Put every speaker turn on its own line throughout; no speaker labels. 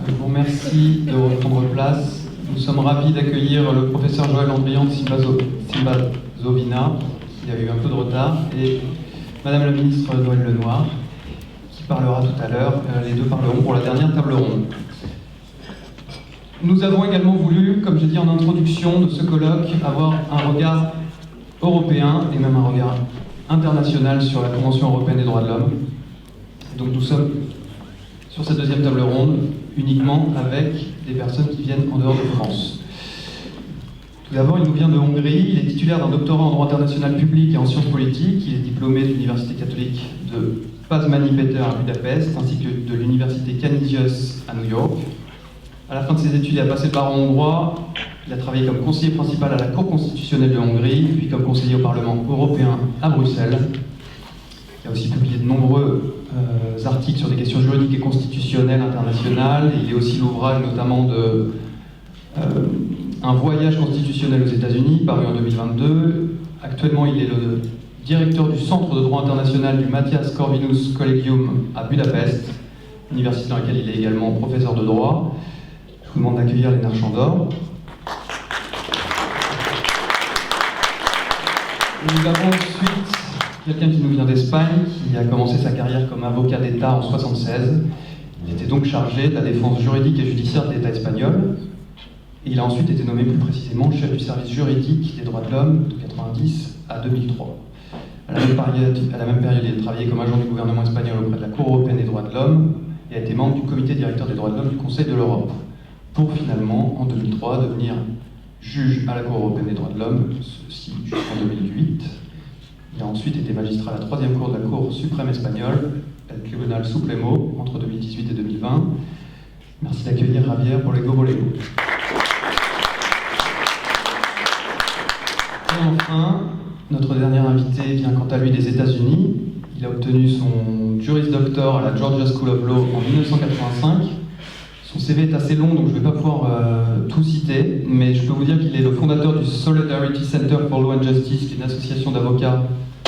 Je vous remercie de reprendre place. Nous sommes ravis d'accueillir le professeur Joël Andrian de Simbazovina, qui a eu un peu de retard, et Madame la ministre Noëlle Lenoir, qui parlera tout à l'heure. Les deux parleront pour la dernière table ronde. Nous avons également voulu, comme j'ai dit en introduction de ce colloque, avoir un regard européen et même un regard international sur la Convention européenne des droits de l'homme. Donc nous sommes sur cette deuxième table ronde uniquement avec des personnes qui viennent en dehors de France. Tout d'abord, il nous vient de Hongrie. Il est titulaire d'un doctorat en droit international public et en sciences politiques. Il est diplômé de l'Université catholique de Pázmány Péter à Budapest, ainsi que de l'Université Canisius à New York. À la fin de ses études, il a passé le barreau hongrois. Il a travaillé comme conseiller principal à la Cour constitutionnelle de Hongrie, puis comme conseiller au Parlement européen à Bruxelles. Il a aussi publié de nombreux articles sur des questions juridiques et constitutionnelles internationales. Il est aussi l'ouvrage notamment de Un voyage constitutionnel aux États-Unis, paru en 2022. Actuellement, il est le directeur du Centre de droit international du Matthias Corvinus Collegium à Budapest, université dans laquelle il est également professeur de droit. Je vous demande d'accueillir Lénard Chandor. Nous avons ensuite quelqu'un qui nous vient d'Espagne, qui a commencé sa carrière comme avocat d'État en 1976. Il était donc chargé de la défense juridique et judiciaire de l'État espagnol. Et il a ensuite été nommé plus précisément chef du service juridique des droits de l'homme de 1990 à 2003. À la même période, il a travaillé comme agent du gouvernement espagnol auprès de la Cour européenne des droits de l'homme et a été membre du comité directeur des droits de l'homme du Conseil de l'Europe, pour finalement, en 2003, devenir juge à la Cour européenne des droits de l'homme, ceci jusqu'en 2008. Il a ensuite été magistrat à la 3e cour de la Cour suprême espagnole, le Tribunal Supremo, entre 2018 et 2020. Merci d'accueillir Javier Borrego-Bolego. Et enfin, notre dernier invité vient quant à lui des États-Unis. Il a obtenu son Juris Doctor à la Georgia School of Law en 1985. Son CV est assez long, donc je ne vais pas pouvoir tout citer, mais je peux vous dire qu'il est le fondateur du Solidarity Center for Law and Justice, qui est une association d'avocats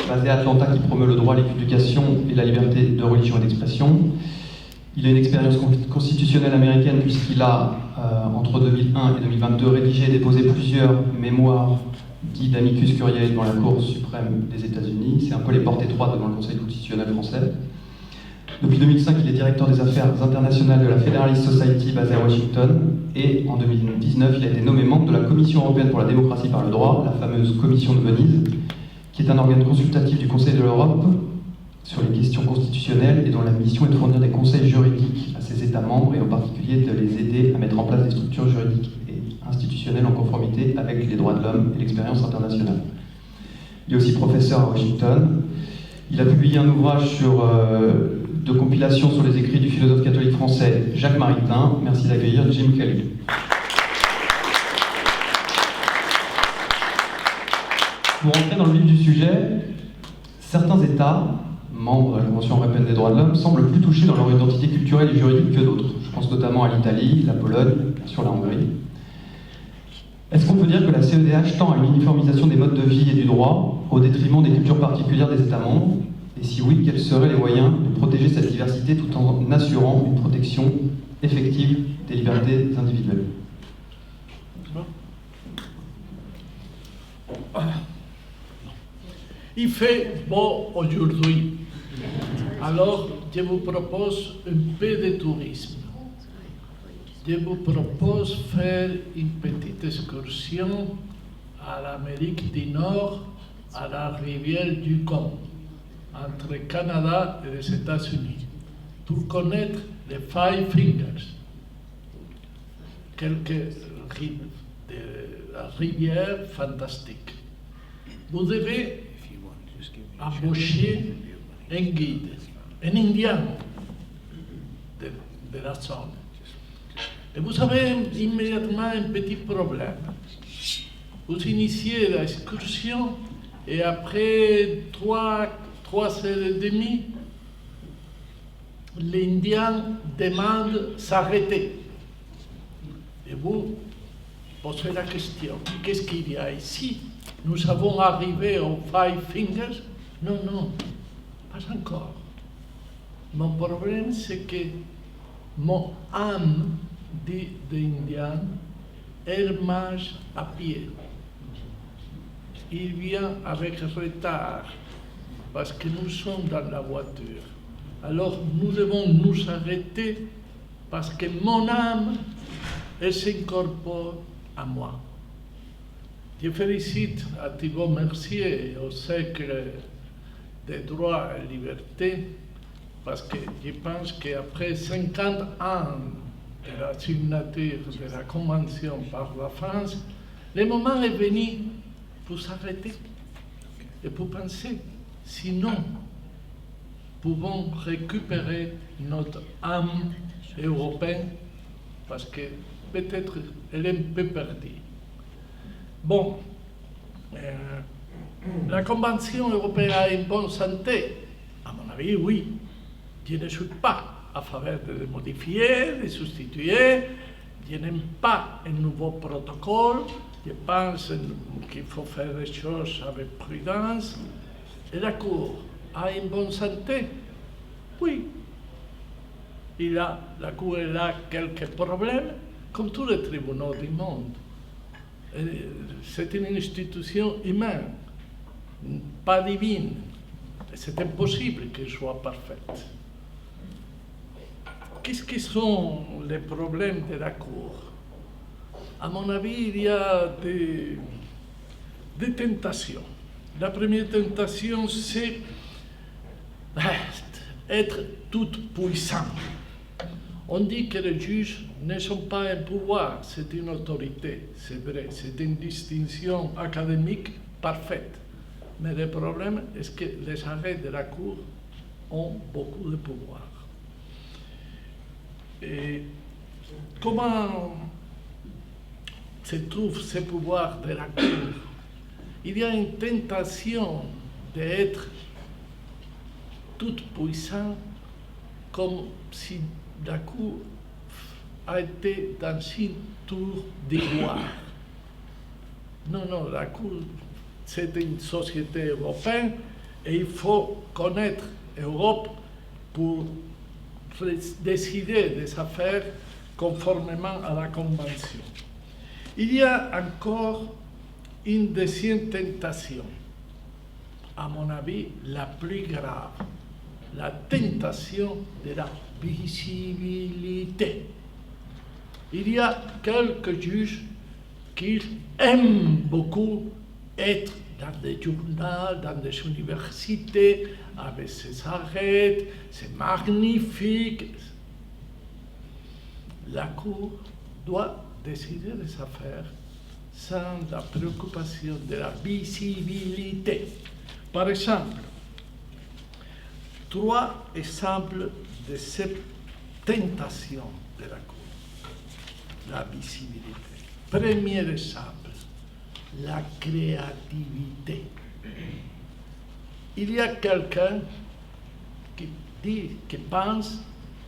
basée à Atlanta qui promeut le droit à l'éducation et la liberté de religion et d'expression. Il a une expérience constitutionnelle américaine puisqu'il a, entre 2001 et 2022, rédigé et déposé plusieurs mémoires dits d'amicus curiae devant la Cour suprême des États-Unis. C'est un peu les portes étroites devant le Conseil constitutionnel français. Depuis 2005, il est directeur des affaires internationales de la Federalist Society basée à Washington. Et en 2019, il a été nommé membre de la Commission européenne pour la démocratie par le droit, la fameuse Commission de Venise, qui est un organe consultatif du Conseil de l'Europe sur les questions constitutionnelles et dont la mission est de fournir des conseils juridiques à ses États membres et en particulier de les aider à mettre en place des structures juridiques et institutionnelles en conformité avec les droits de l'homme et l'expérience internationale. Il est aussi professeur à Washington. Il a publié un ouvrage de compilation sur les écrits du philosophe catholique français Jacques Maritain. Merci d'accueillir Jim Kelly. Pour entrer dans le vif du sujet, certains États, membres de la Convention européenne des droits de l'homme, semblent plus touchés dans leur identité culturelle et juridique que d'autres. Je pense notamment à l'Italie, la Pologne, bien sûr la Hongrie. Est-ce qu'on peut dire que la CEDH tend à une uniformisation des modes de vie et du droit au détriment des cultures particulières des États membres? Et si oui, quels seraient les moyens de protéger cette diversité tout en assurant une protection effective des libertés individuelles?
Il fait beau aujourd'hui, alors je vous propose un peu de tourisme. Je vous propose faire une petite excursion à l'Amérique du Nord, à la rivière du Yukon, entre le Canada et les États-Unis, pour connaître les Five Fingers, quelques rivières fantastiques. Vous devez embaucher un guide, un Indien de la zone. Et vous avez immédiatement un petit problème. Vous initiez l'excursion et après 3 heures et demie, l'Indien demande s'arrêter. Et vous posez la question, qu'est-ce qu'il y a ici? Nous avons arrivé aux Five Fingers? Non, pas encore. Mon problème, c'est que mon âme, dit l'Indien, elle marche à pied. Il vient avec retard parce que nous sommes dans la voiture. Alors nous devons nous arrêter parce que mon âme, elle s'incorpore à moi. Je félicite à Thibaut Mercier et au Cercle des droits et libertés parce que je pense qu'après 50 ans de la signature de la Convention par la France, le moment est venu pour s'arrêter et pour penser. Sinon, pouvons récupérer notre âme européenne parce que peut-être elle est un peu perdue. Bon, la Convention européenne a une bonne santé. À mon avis, oui. Je ne suis pas à faveur de le modifier, de substituer. Je n'aime pas un nouveau protocole. Je pense qu'il faut faire les choses avec prudence. Et la Cour a une bonne santé? Oui. La Cour a quelques problèmes, comme tous les tribunaux du monde. C'est une institution humaine, pas divine. C'est impossible qu'elle soit parfaite. Qu'est-ce que sont les problèmes de la Cour? À mon avis, il y a des tentations. La première tentation, c'est être tout puissant. On dit que les juges ne sont pas un pouvoir, c'est une autorité, c'est vrai, c'est une distinction académique parfaite. Mais le problème est que les arrêts de la Cour ont beaucoup de pouvoir. Et comment se trouvent ces pouvoirs de la Cour? Il y a une tentation d'être tout puissant, comme si la Cour a été dans une tour d'ivoire. Non, la Cour, c'est une société européenne et il faut connaître l'Europe pour décider des affaires conformément à la Convention. Il y a encore une deuxième tentation, à mon avis la plus grave, la tentation de la visibilité. Il y a quelques juges qui aiment beaucoup être dans des journaux, dans des universités, avec ses arrêts, c'est magnifique. La Cour doit décider des affaires sans la préoccupation de la visibilité. Par exemple, 3 exemples de cette tentation de la Cour. La visibilité. Premier exemple, la créativité. Il y a quelqu'un qui pense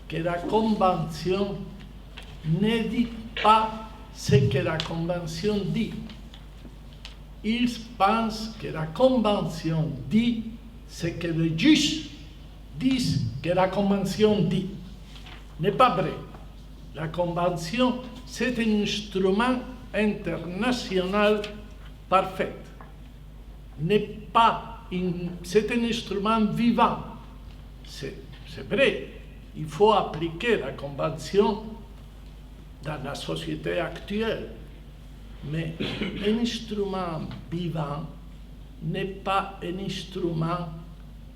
que la Convention ne dit pas ce que la Convention dit. Ils pensent que la Convention dit ce que les juges disent que la Convention dit. N'est pas vrai. La Convention, c'est un instrument international parfait. C'est un instrument vivant. C'est vrai, il faut appliquer la Convention dans la société actuelle. Mais un instrument vivant n'est pas un instrument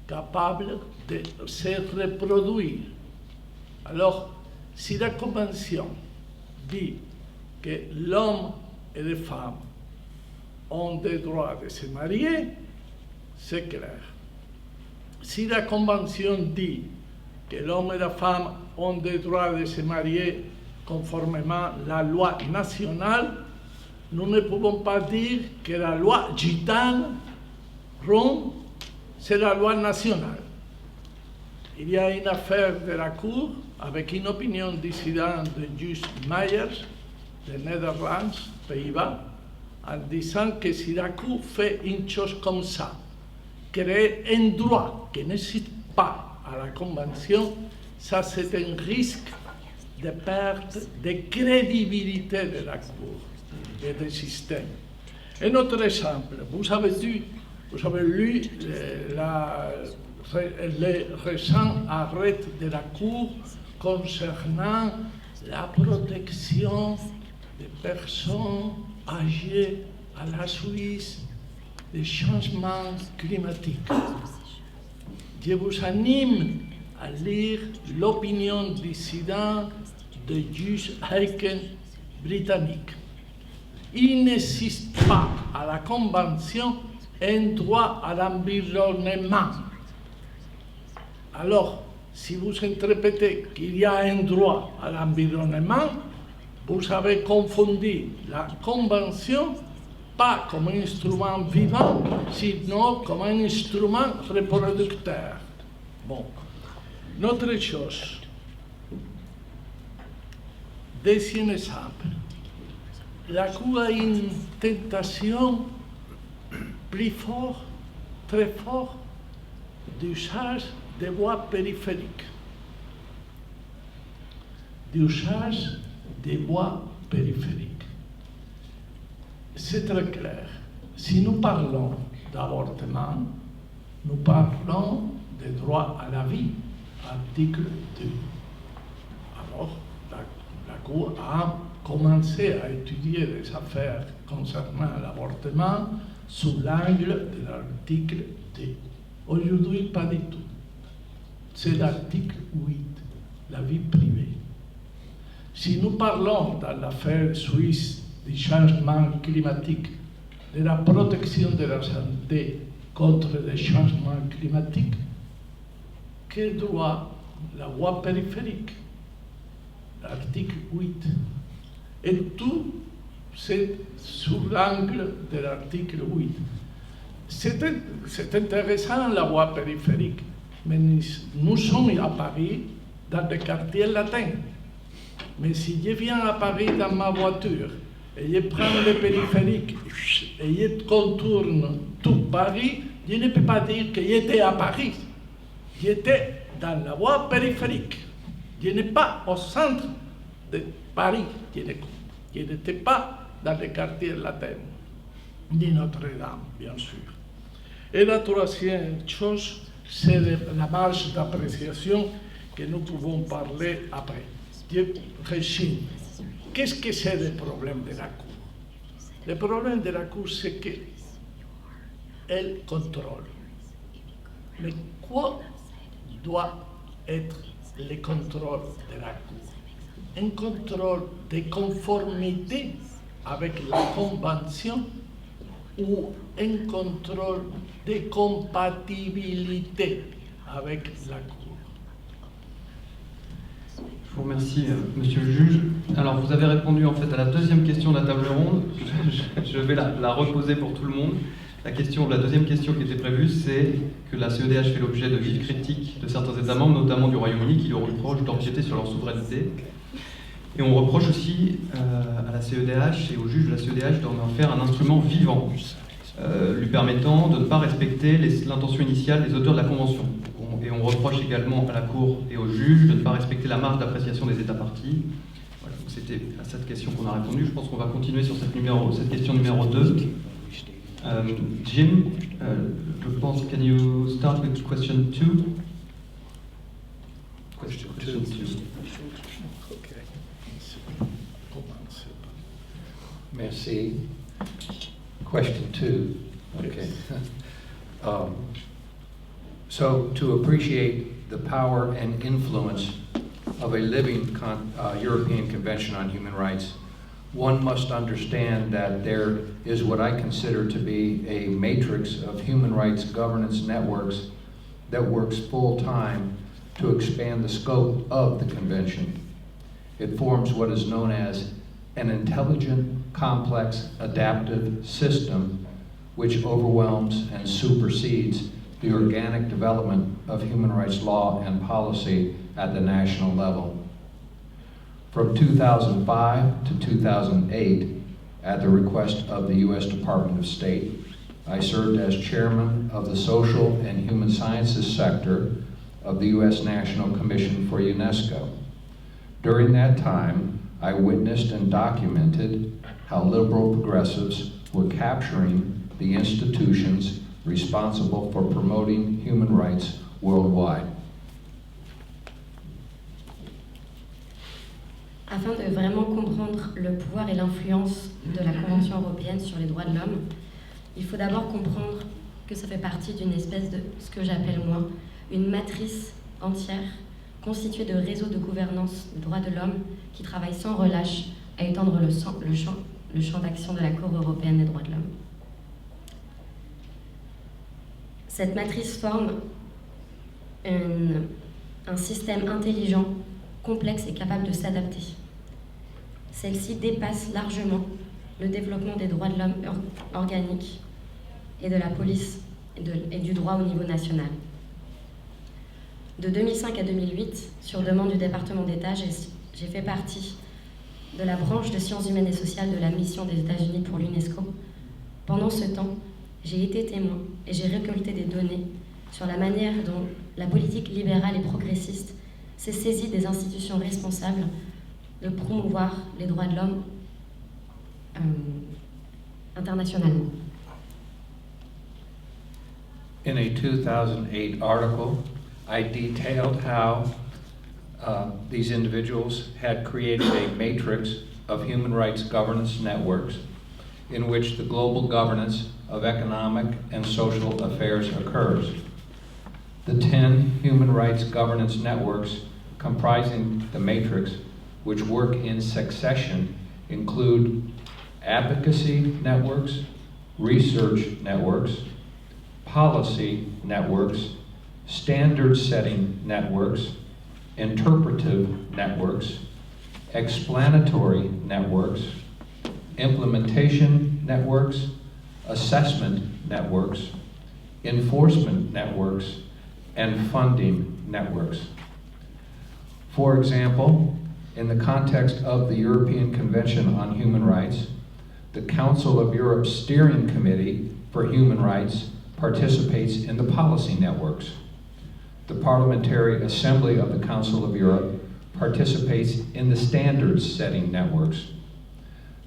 capable de se reproduire. Alors, si la Convention dit que l'homme et les femmes ont le droit de se marier, c'est clair. Si la Convention dit que l'homme et la femme ont le droit de se marier conformément à la loi nationale, nous ne pouvons pas dire que la loi gitane, Rome, c'est la loi nationale. Il y a une affaire de la Cour avec une opinion dissidente de juge Myers, de Netherlands, Pays-Bas, en disant que si la Cour fait une chose comme ça, créer un droit qui n'existe pas à la Convention, ça c'est un risque de perte de crédibilité de la Cour et du système. Un autre exemple, vous avez lu les récents arrêts de la Cour concernant la protection des personnes âgées à la Suisse des changements climatiques. Je vous anime à lire l'opinion dissidente de juge Heiken britannique. Il n'existe pas à la Convention un droit à l'environnement. Alors, si vous interprétez qu'il y a un droit à l'environnement, vous avez confondu la Convention pas comme un instrument vivant, sinon comme un instrument reproducteur. Bon, une autre chose. Deuxième exemple. La Cour a une tentation plus forte, très forte, d'usage des voies périphériques. D'usage des voies périphériques. C'est très clair. Si nous parlons d'avortement, nous parlons des droits à la vie, article 2. Alors, la Cour a commencé à étudier les affaires concernant l'avortement sous l'angle de l'article 2. Aujourd'hui, pas du tout. C'est l'article 8, la vie privée. Si nous parlons dans l'affaire suisse du changement climatique, de la protection de la santé contre les changements climatiques, quel droit? La voie périphérique, l'article 8. Et tout, c'est sous l'angle de l'article 8. C'est intéressant la voie périphérique, mais nous sommes à Paris, dans le quartier latin. Mais si je viens à Paris dans ma voiture, et je prends le périphérique, et je contourne tout Paris, je ne peux pas dire que j'étais à Paris. J'étais dans la voie périphérique. Je n'étais pas au centre de Paris. Je n'étais pas dans le quartier latin, ni Notre-Dame, bien sûr. Et la troisième chose, c'est la marge d'appréciation que nous pouvons parler après. Je résume. Qu'est-ce que c'est le problème de la Cour? Le problème de la Cour, c'est qu'elle contrôle. Mais quoi doit être le contrôle de la Cour? Un contrôle de conformité avec la Convention ou un contrôle de compatibilité avec la Cour?
Je vous remercie, monsieur le juge. Alors, vous avez répondu en fait à la deuxième question de la table ronde. Je vais la reposer pour tout le monde. La deuxième question qui était prévue, c'est que la CEDH fait l'objet de vives critiques de certains États membres, notamment du Royaume-Uni, qui lui reprochent d'empiéter sur leur souveraineté. Et on reproche aussi à la CEDH et aux juges de la CEDH d'en faire un instrument vivant, lui permettant de ne pas respecter l'intention initiale des auteurs de la Convention. Et on reproche également à la Cour et aux juges de ne pas respecter la marge d'appréciation des États partis. Voilà, donc c'était à cette question qu'on a répondu. Je pense qu'on va continuer sur cette question numéro 2. Jim, je pense, can you start with question 2? Question 2.
Okay.
Merci. Question 2. Okay. So, to appreciate the power and influence of a living European Convention on Human Rights, one must understand that there is what I consider to be a matrix of human rights governance networks that works full-time to expand the scope of the Convention. It forms what is known as an intelligent, complex, adaptive system which overwhelms and supersedes the organic development of human rights law and policy at the national level. From 2005 to 2008, at the request of the U.S. Department of State, I served as chairman of the Social and Human Sciences sector of the U.S. National Commission for UNESCO. During that time, I witnessed and documented how liberal progressives were capturing the institutions responsible for promoting human rights worldwide.
Afin de vraiment comprendre le pouvoir et l'influence de la Convention européenne sur les droits de l'homme, il faut d'abord comprendre que ça fait partie d'une espèce de, ce que j'appelle moi, une matrice entière constituée de réseaux de gouvernance des droits de l'homme qui travaillent sans relâche à étendre le champ d'action de la Cour européenne des droits de l'homme. Cette matrice forme un système intelligent, complexe et capable de s'adapter. Celle-ci dépasse largement le développement des droits de l'homme organiques et de la police et du droit au niveau national. De 2005 à 2008, sur demande du département d'État, j'ai fait partie de la branche de sciences humaines et sociales de la mission des États-Unis pour l'UNESCO. Pendant ce temps, j'ai été témoin et j'ai récolté des données sur la manière dont la politique libérale et progressiste s'est saisie des institutions responsables de promouvoir les droits de l'homme internationalement.
In a 2008 article, I detailed how these individuals had created a matrix of human rights governance networks in which the global governance of economic and social affairs occurs. The 10 human rights governance networks comprising the matrix, which work in succession, include advocacy networks, research networks, policy networks, standard-setting networks, interpretive networks, explanatory networks, implementation networks, assessment networks, enforcement networks, and funding networks. For example, in the context of the European Convention on Human Rights, the Council of Europe's Steering Committee for Human Rights participates in the policy networks. The Parliamentary Assembly of the Council of Europe participates in the standards-setting networks.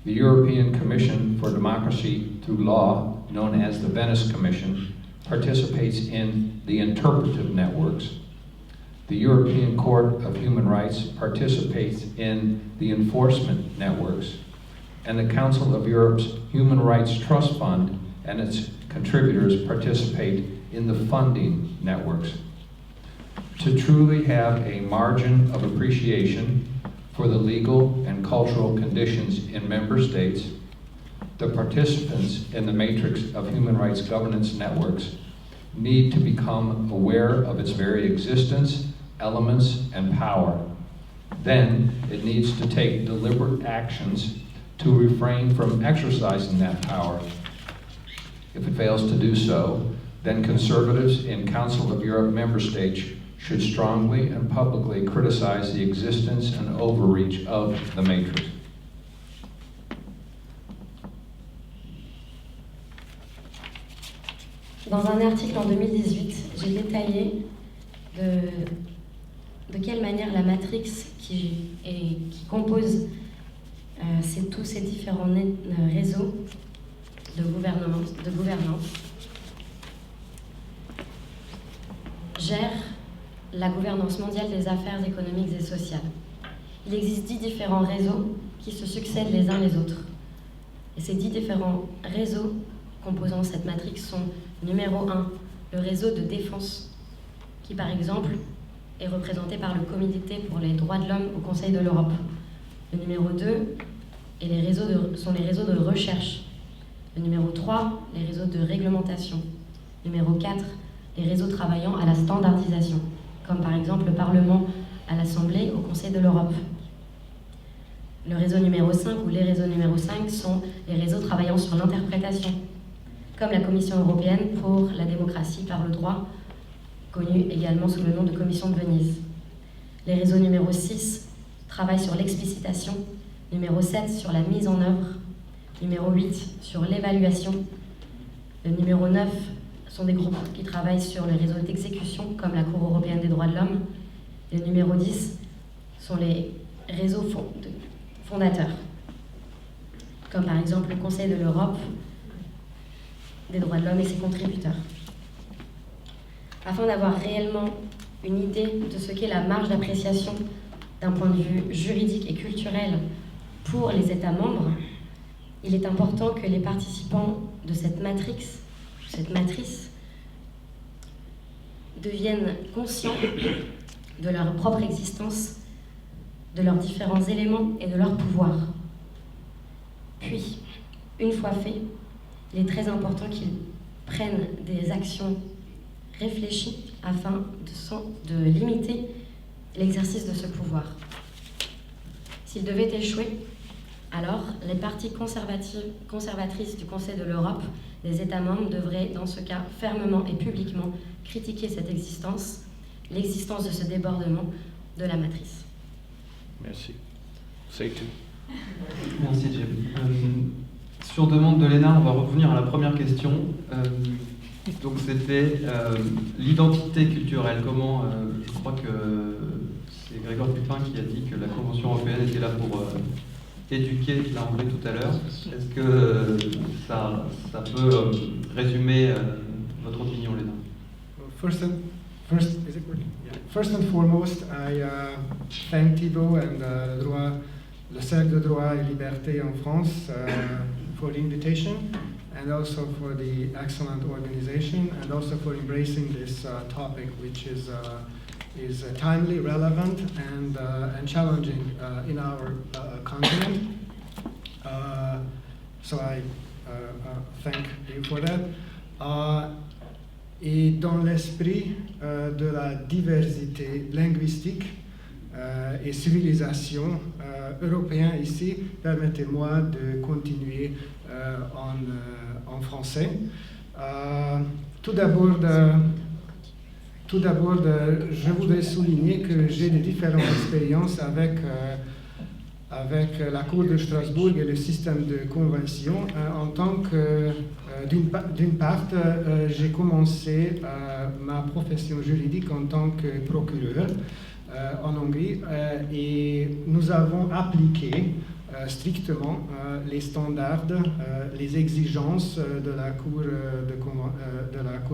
The European Commission for Democracy through Law, known as the Venice Commission, participates in the interpretive networks. The European Court of Human Rights participates in the enforcement networks, and the Council of Europe's Human Rights Trust Fund and its contributors participate in the funding networks. To truly have a margin of appreciation for the legal and cultural conditions in member states, the participants in the matrix of human rights governance networks need to become aware of its very existence, elements, and power. Then it needs to take deliberate actions to refrain from exercising that power. If it fails to do so, then conservatives in Council of Europe member states should strongly and publicly criticize the existence and overreach of the matrix.
Dans un article en 2018, j'ai détaillé de quelle manière la matrix qui compose tous ces différents réseaux de gouvernance gère la gouvernance mondiale des affaires économiques et sociales. Il existe 10 différents réseaux qui se succèdent les uns les autres. Et ces 10 différents réseaux composant cette matrix sont: numéro 1, le réseau de défense, qui par exemple est représenté par le Comité pour les droits de l'homme au Conseil de l'Europe. Le numéro 2 sont les réseaux de recherche. Le numéro 3, les réseaux de réglementation. Numéro 4, les réseaux travaillant à la standardisation, comme par exemple le Parlement à l'Assemblée au Conseil de l'Europe. Le réseau numéro 5 ou les réseaux numéro 5 sont les réseaux travaillant sur l'interprétation, comme la Commission européenne pour la démocratie par le droit, connue également sous le nom de Commission de Venise. Les réseaux numéro 6 travaillent sur l'explicitation, numéro 7 sur la mise en œuvre, numéro 8 sur l'évaluation, le numéro 9 sont des groupes qui travaillent sur les réseaux d'exécution, comme la Cour européenne des droits de l'homme. Le numéro 10 sont les réseaux fondateurs, comme par exemple le Conseil de l'Europe des droits de l'homme et ses contributeurs. Afin d'avoir réellement une idée de ce qu'est la marge d'appréciation d'un point de vue juridique et culturel pour les États membres, il est important que les participants de cette matrice deviennent conscients de leur propre existence, de leurs différents éléments et de leur pouvoir. Puis, une fois fait, il est très important qu'ils prennent des actions réfléchies afin de limiter l'exercice de ce pouvoir. S'il devait échouer, alors les parties conservatrices du Conseil de l'Europe, des États membres, devraient dans ce cas fermement et publiquement critiquer cette existence, l'existence de ce débordement de la matrice.
Merci. Seytu.
Merci, Jim. Sur demande de Léna, on va revenir à la première question. Donc c'était l'identité culturelle. Comment, je crois que c'est Grégoire Pupin qui a dit que la Convention européenne était là pour éduquer la Hongrie tout à l'heure. Est-ce que ça peut résumer votre opinion, Léna?
First and foremost, I thank Thibaut and le Cercle de droit et liberté en France for the invitation and also for the excellent organization and also for embracing this topic, which is timely, relevant, and challenging in our continent. So I thank you for that. Et dans l'esprit de la diversité linguistique et civilisation européen ici, permettez-moi de continuer en français. Tout d'abord, je voudrais souligner que j'ai des différentes expériences avec la Cour de Strasbourg et le système de convention. En tant que, d'une part, j'ai commencé ma profession juridique en tant que procureur en Hongrie et nous avons appliqué strictement les standards, les exigences de la Cour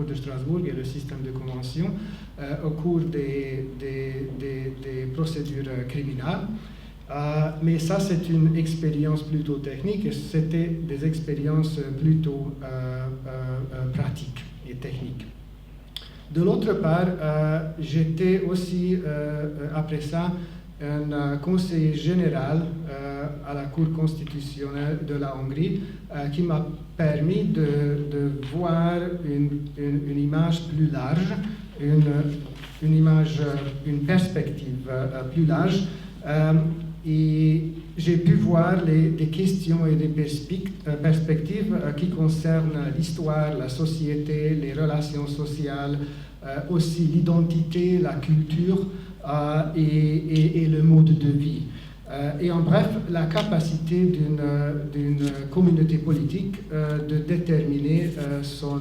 de Strasbourg et le système de convention au cours des procédures criminelles. Mais ça, c'est une expérience plutôt technique et c'était des expériences plutôt pratiques et techniques. De l'autre part, j'étais aussi, après ça, un conseiller général à la Cour constitutionnelle de la Hongrie qui m'a permis de voir une image plus large, une perspective plus large. Et j'ai pu voir des questions et des perspectives qui concernent l'histoire, la société, les relations sociales, aussi l'identité, la culture et le mode de vie. Et en bref, la capacité d'une communauté politique de déterminer son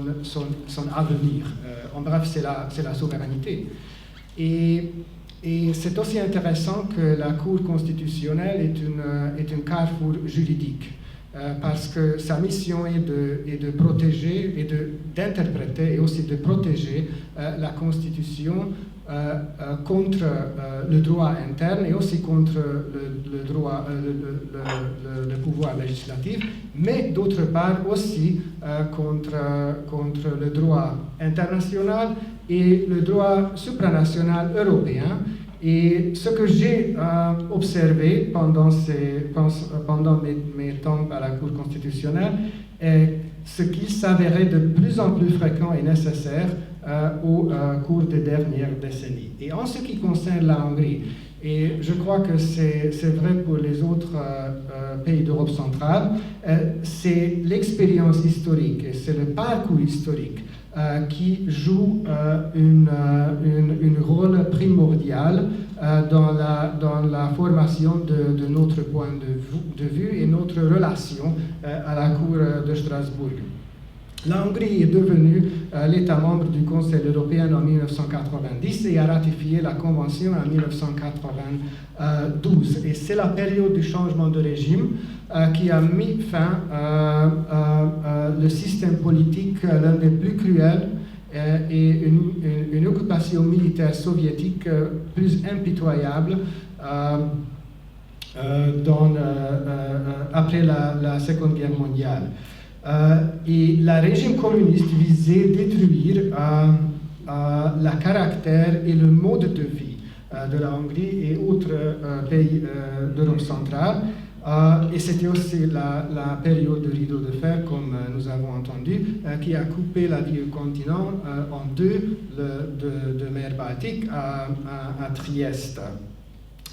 avenir. En bref, c'est la souveraineté. Et c'est aussi intéressant que la Cour constitutionnelle est un carrefour juridique, parce que sa mission est de protéger et d'interpréter et aussi de protéger la Constitution contre le droit interne et aussi contre le pouvoir législatif, mais d'autre part aussi contre le droit international et le droit supranational européen. Et ce que j'ai observé pendant mes temps à la Cour constitutionnelle est ce qui s'avérait de plus en plus fréquent et nécessaire au cours des dernières décennies. Et en ce qui concerne la Hongrie, et je crois que c'est vrai pour les autres pays d'Europe centrale, c'est l'expérience historique et c'est le parcours historique qui joue un rôle primordial dans la formation de notre point de vue et notre relation à la Cour de Strasbourg. La Hongrie est devenue l'État membre du Conseil européen en 1990 et a ratifié la Convention en 1992. Et c'est la période du changement de régime qui a mis fin le système politique l'un des plus cruels et une occupation militaire soviétique plus impitoyable après la Seconde Guerre mondiale. Et le régime communiste visait détruire le caractère et le mode de vie de la Hongrie et autres pays d'Europe centrale. Et c'était aussi la période du rideau de fer, comme nous avons entendu, qui a coupé la vie au continent en deux, de mer Baltique à Trieste.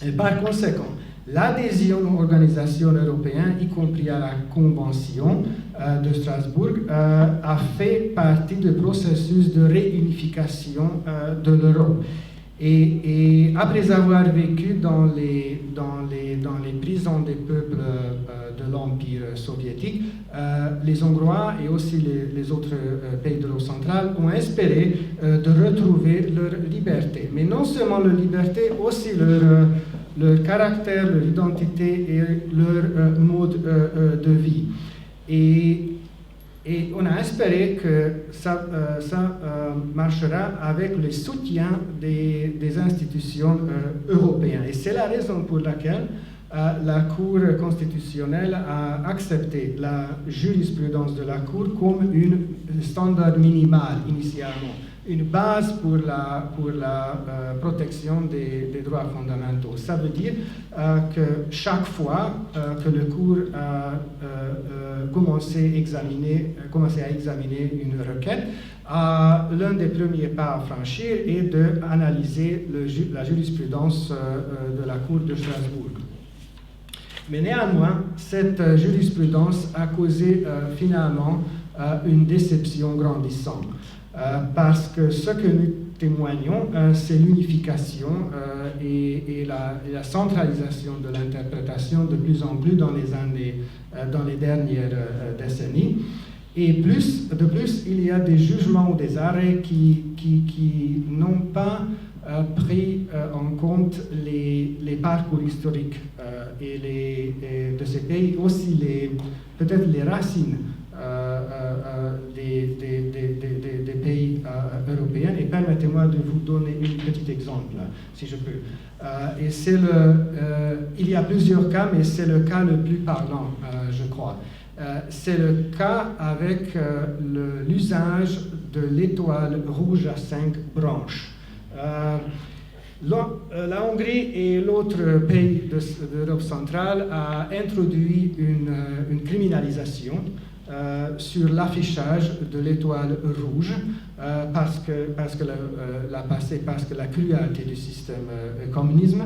Et par conséquent, l'adhésion aux organisations européennes, y compris à la Convention de Strasbourg, a fait partie du processus de réunification de l'Europe. Et après avoir vécu dans les prisons des peuples de l'Empire soviétique, les Hongrois et aussi les autres pays de l'Europe centrale ont espéré de retrouver leur liberté. Mais non seulement leur liberté, aussi leur caractère, leur identité et leur mode de vie. Et on a espéré que ça marchera avec le soutien des institutions européennes. Et c'est la raison pour laquelle la Cour constitutionnelle a accepté la jurisprudence de la Cour comme un standard minimal initialement, une base pour la protection des droits fondamentaux. Ça veut dire que chaque fois que la Cour a commencé à examiner une requête, l'un des premiers pas à franchir est d'analyser la jurisprudence de la Cour de Strasbourg. Mais néanmoins, cette jurisprudence a causé finalement une déception grandissante. Parce que ce que nous témoignons, c'est l'unification et la centralisation de l'interprétation de plus en plus dans les dernières décennies. Et de plus, il y a des jugements ou des arrêts qui n'ont pas pris en compte les parcours historiques de ces pays, aussi peut-être les racines des pays européens. Et permettez-moi de vous donner un petit exemple, si je peux. Il y a plusieurs cas, mais c'est le cas le plus parlant, je crois. C'est le cas avec l'usage de l'étoile rouge à 5 branches. La Hongrie et l'autre pays d'Europe centrale a introduit une criminalisation sur l'affichage de l'étoile rouge parce que la cruauté du système communisme.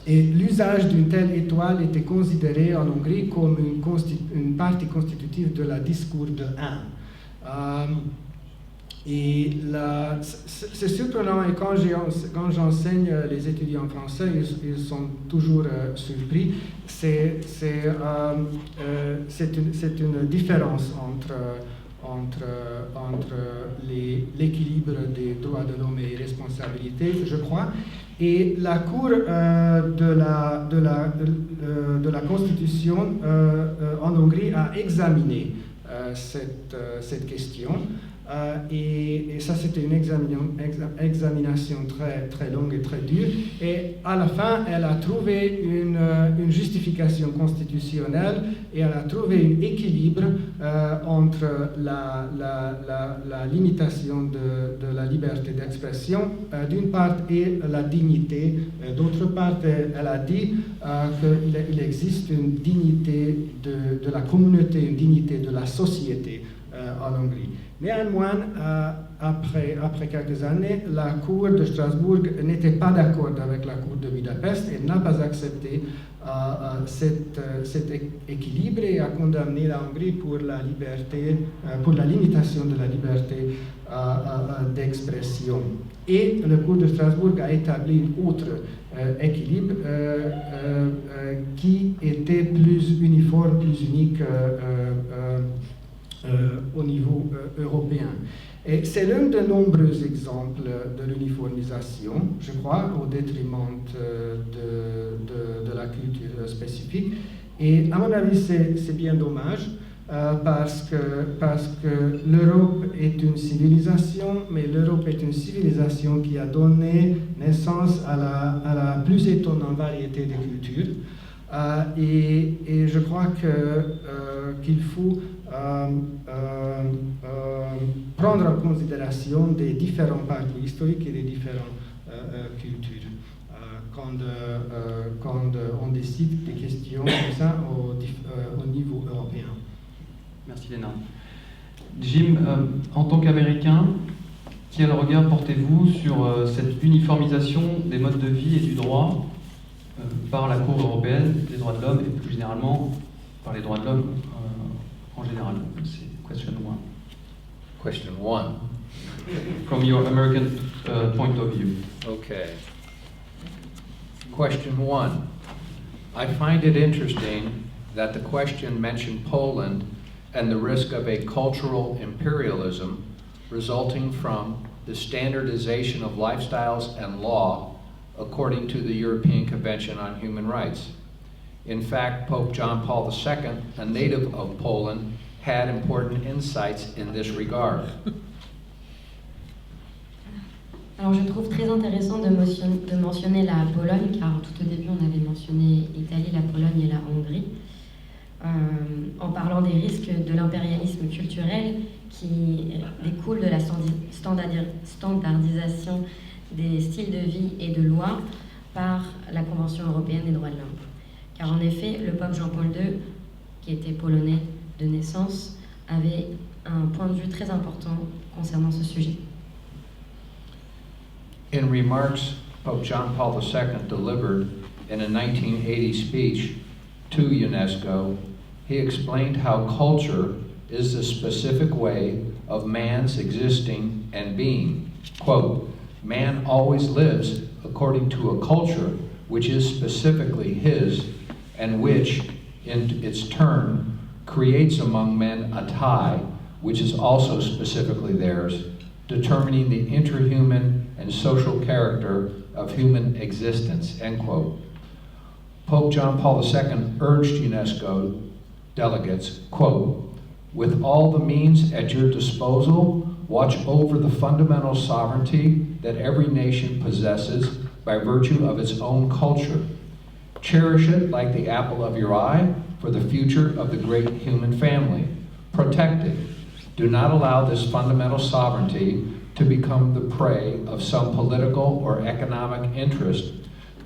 Et l'usage d'une telle étoile était considéré en Hongrie comme une partie constitutive de la discours de haine. C'est surprenant, et quand j'enseigne les étudiants français, ils sont toujours surpris. C'est une différence entre l'équilibre des droits de l'homme et responsabilités, je crois. Et la Cour de la Constitution en Hongrie a examiné cette question. Et ça, c'était une examination très, très longue et très dure. Et à la fin, elle a trouvé une justification constitutionnelle et elle a trouvé un équilibre entre la limitation de la liberté d'expression, d'une part, et la dignité. D'autre part, elle a dit qu'il existe une dignité de la communauté, une dignité de la société en Hongrie. Néanmoins, après quelques années, la Cour de Strasbourg n'était pas d'accord avec la Cour de Budapest et n'a pas accepté cet équilibre et a condamné la Hongrie pour la limitation de la liberté d'expression. Et la Cour de Strasbourg a établi un autre équilibre qui était plus uniforme, plus unique au niveau européen. Et c'est l'un de nombreux exemples de l'uniformisation, je crois, au détriment de la culture spécifique. Et à mon avis, c'est bien dommage, parce que l'Europe est une civilisation, mais l'Europe est une civilisation qui a donné naissance à la plus étonnante variété de cultures. Et je crois qu'il faut prendre en considération des différents parcours historiques et des différentes cultures quand on décide des questions comme ça au niveau européen.
Merci Léna. Jim, en tant qu'Américain, quel regard portez-vous sur cette uniformisation des modes de vie et du droit par la Cour européenne des droits de l'homme et plus généralement par les droits de l'homme en général? C'est question one.
Question one.
From your American point of view.
Okay. Question one. I find it interesting that the question mentioned Poland and the risk of a cultural imperialism resulting from the standardization of lifestyles and law according to the European Convention on Human Rights. In fact, Pope John Paul II, a native of Poland, had important insights in this regard.
Alors je trouve très intéressant de mentionner la Pologne, car tout au début on avait mentionné l'Italie, la Pologne et la Hongrie, en parlant des risques de l'impérialisme culturel qui découle de la standardisation des styles de vie et de lois par la Convention européenne des droits de l'homme. Car en effet, le pape Jean-Paul II, qui était polonais de naissance, avait un point de vue très important concernant ce sujet.
In remarks Pope John Paul II delivered in a 1980 speech to UNESCO, he explained how culture is the specific way of man's existing and being. Quote, "Man always lives according to a culture which is specifically his and which, in its turn, creates among men a tie which is also specifically theirs, determining the interhuman and social character of human existence," end quote. Pope John Paul II urged UNESCO delegates, quote, "With all the means at your disposal, watch over the fundamental sovereignty that every nation possesses by virtue of its own culture. Cherish it like the apple of your eye for the future of the great human family. Protect it. Do not allow this fundamental sovereignty to become the prey of some political or economic interest.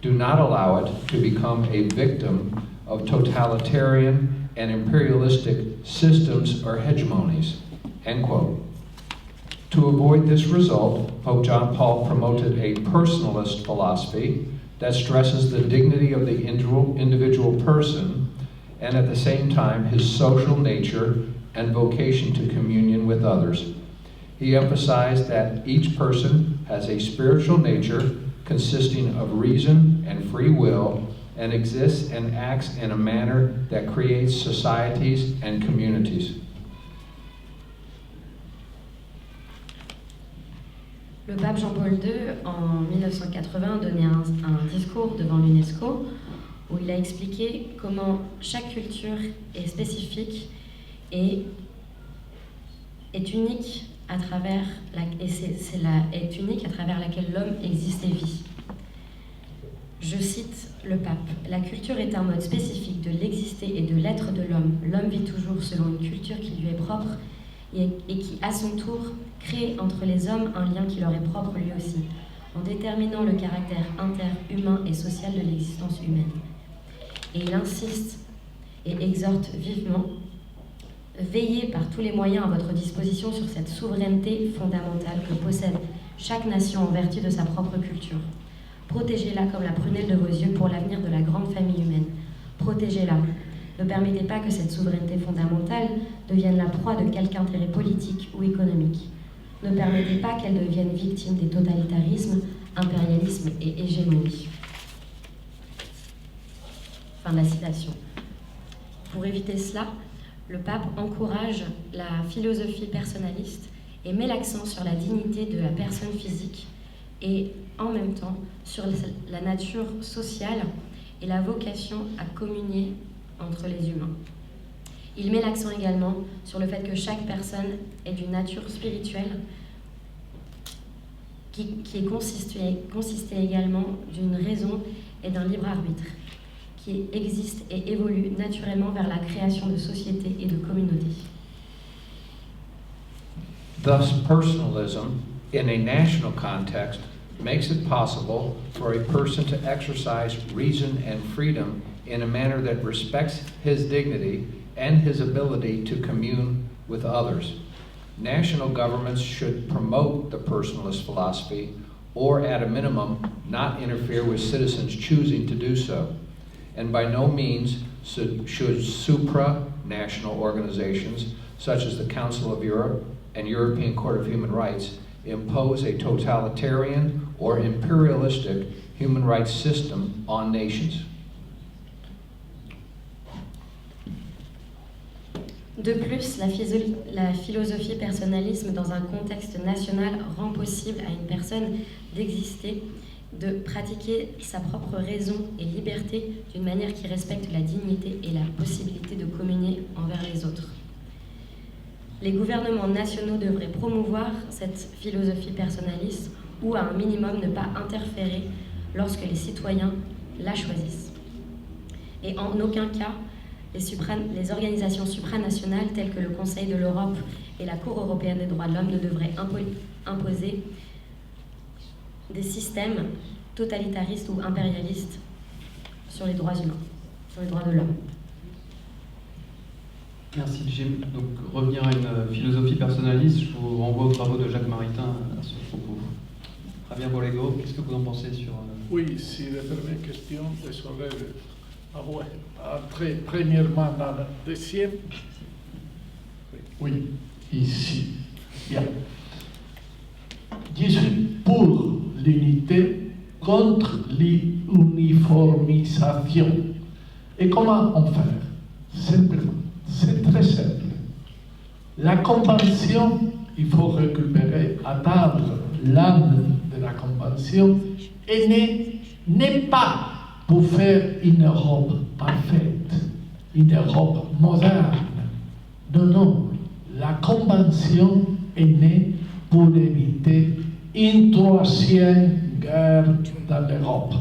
Do not allow it to become a victim of totalitarian and imperialistic systems or hegemonies," end quote. To avoid this result, Pope John Paul promoted a personalist philosophy that stresses the dignity of the individual person and at the same time his social nature and vocation to communion with others. He emphasized that each person has a spiritual nature consisting of reason and free will and exists and acts in a manner that creates societies and communities.
Le pape Jean-Paul II, en 1980, donnait un discours devant l'UNESCO où il a expliqué comment chaque culture est spécifique et est unique à travers est unique à travers laquelle l'homme existe et vit. Je cite le pape, « La culture est un mode spécifique de l'exister et de l'être de l'homme. L'homme vit toujours selon une culture qui lui est propre et qui, à son tour, crée entre les hommes un lien qui leur est propre lui aussi, en déterminant le caractère interhumain et social de l'existence humaine. » Et il insiste et exhorte vivement « Veillez par tous les moyens à votre disposition sur cette souveraineté fondamentale que possède chaque nation en vertu de sa propre culture. Protégez-la comme la prunelle de vos yeux pour l'avenir de la grande famille humaine. Protégez-la. Ne permettez pas que cette souveraineté fondamentale devienne la proie de quelque intérêt politique ou économique. Ne permettez pas qu'elle devienne victime des totalitarismes, impérialisme et hégémonie. » Fin de la citation. Pour éviter cela, le pape encourage la philosophie personnaliste et met l'accent sur la dignité de la personne physique et en même temps sur la nature sociale et la vocation à communier entre les humains. Il met l'accent également sur le fait que chaque personne est d'une nature spirituelle qui est consistée également d'une raison et d'un libre arbitre, qui existe et évolue naturellement vers la création de sociétés et de communautés.
Thus, personalism, in a national context, makes it possible for a person to exercise reason and freedom in a manner that respects his dignity and his ability to commune with others. National governments should promote the personalist philosophy, or at a minimum, not interfere with citizens choosing to do so. And by no means should supranational organizations, such as the Council of Europe and European Court of Human Rights, impose a totalitarian or imperialistic human rights system on nations.
De plus, la philosophie personnalisme dans un contexte national rend possible à une personne d'exister, de pratiquer sa propre raison et liberté d'une manière qui respecte la dignité et la possibilité de communier envers les autres. Les gouvernements nationaux devraient promouvoir cette philosophie personnaliste ou à un minimum ne pas interférer lorsque les citoyens la choisissent. Et en aucun cas, les organisations supranationales telles que le Conseil de l'Europe et la Cour européenne des droits de l'homme ne devraient imposer des systèmes totalitaristes ou impérialistes sur les droits humains, sur les droits de l'homme.
Merci Jim. Donc revenir à une philosophie personnaliste, je vous renvoie aux travaux de Jacques Maritain à ce propos. Javier Borrego, qu'est-ce que vous en pensez sur...
Oui, si la première question, désolé. Entrer premièrement dans la deuxième. Oui, ici. Bien. Je suis pour l'unité contre l'uniformisation. Et comment on fait? Simplement. C'est très simple. La convention, il faut récupérer, atteindre l'âme de la convention et n'est pas pour faire une Europe parfaite, une Europe moderne. Non, non. La convention est née pour éviter une troisième guerre dans l'Europe.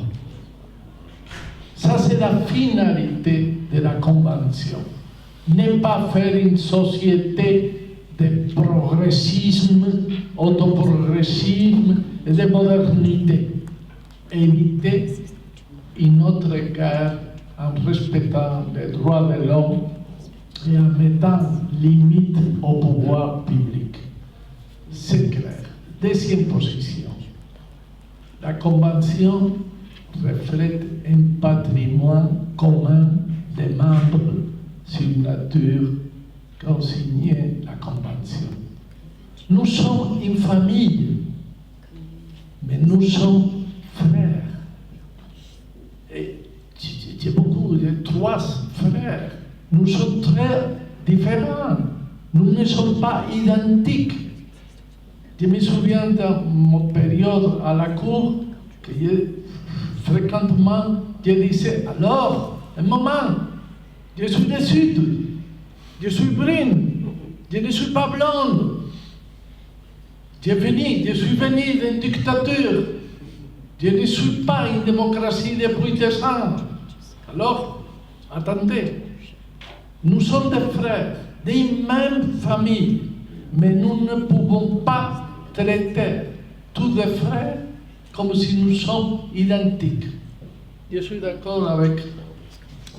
Ça, c'est la finalité de la convention. Ne pas faire une société de progressisme, autoprogressisme et de modernité. Éviter une autre guerre en respectant les droits de l'homme et en mettant limite au pouvoir public. C'est clair. Deuxième position. La Convention reflète un patrimoine commun des membres sur nature qui ont signé la Convention. Nous sommes une famille, mais nous sommes frères. Et j'ai beaucoup, j'ai 3 frères. Nous sommes très différents. Nous ne sommes pas identiques. Je me souviens de mon période à la cour que fréquemment je disais alors, un moment, je suis du Sud, je suis brune, je ne suis pas blonde. Je suis venu d'une dictature. Je ne suis pas une démocratie depuis des ans. Alors, attendez, nous sommes des frères, d'une même famille, mais nous ne pouvons pas traiter tous les frères comme si nous sommes identiques. Je suis d'accord avec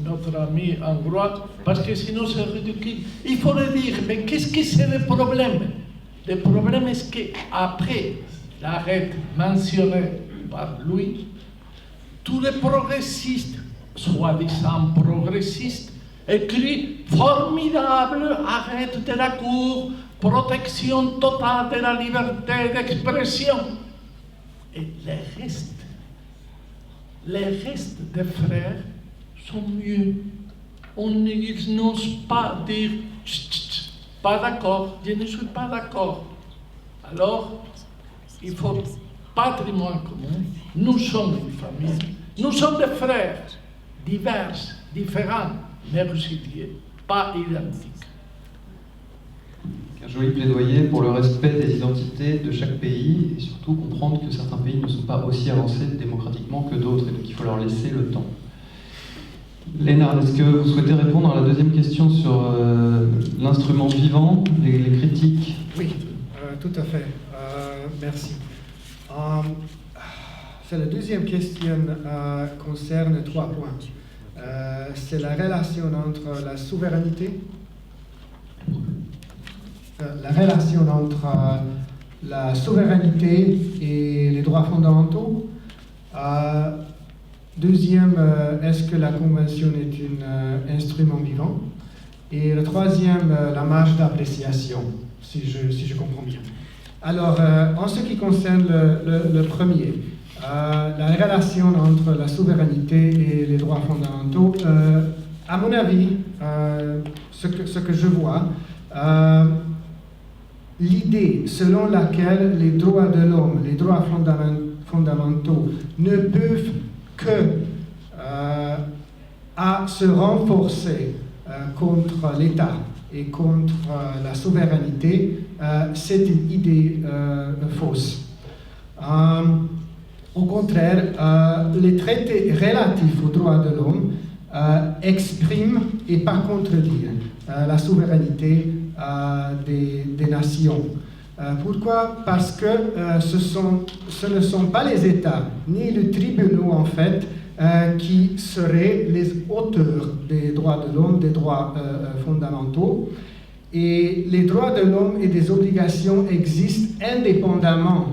notre ami hongrois, parce que sinon c'est ridicule. Il faut le dire, mais qu'est-ce que c'est le problème? Le problème est qu'après l'arrêt mentionné par lui, tous les progressistes, soi-disant progressistes, écrit formidable arrêt de la Cour, protection totale de la liberté d'expression. Et les restes des frères sont mieux. Ils n'osent pas dire pas d'accord, je ne suis pas d'accord. Alors, il faut patrimoine commun. Nous sommes une famille. Nous sommes des frères, divers, différents, mais récipiés, pas identiques.
Un joli plaidoyer pour le respect des identités de chaque pays et surtout comprendre que certains pays ne sont pas aussi avancés démocratiquement que d'autres et donc il faut leur laisser le temps. Lénard, est-ce que vous souhaitez répondre à la deuxième question sur l'instrument vivant, les critiques?
Oui, tout à fait. Merci. La deuxième question concerne 3 points. C'est la relation entre la souveraineté, et les droits fondamentaux. Deuxième, est-ce que la Convention est un instrument vivant? Et le troisième, la marge d'appréciation, si je comprends bien. Alors, en ce qui concerne le premier, la relation entre la souveraineté et les droits fondamentaux, à mon avis, ce que je vois, l'idée selon laquelle les droits de l'homme, les droits fondamentaux ne peuvent que à se renforcer contre l'État et contre la souveraineté, c'est une idée fausse. Au contraire, les traités relatifs aux droits de l'homme expriment et pas contredisent la souveraineté des nations. Pourquoi? Parce que ce ne sont pas les États ni les tribunaux en fait qui seraient les auteurs des droits de l'homme, des droits fondamentaux. Et les droits de l'homme et des obligations existent indépendamment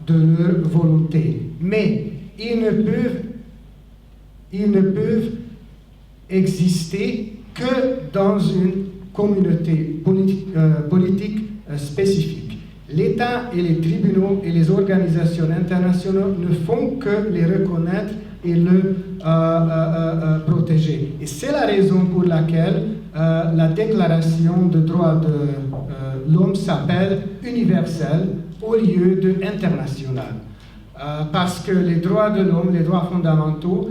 de leur volonté. Mais ils ne peuvent exister que dans une communauté politique spécifique. L'État et les tribunaux et les organisations internationales ne font que les reconnaître et le protéger. Et c'est la raison pour laquelle la déclaration des droits de l'homme s'appelle universelle au lieu de internationale. Parce que les droits de l'homme, les droits fondamentaux,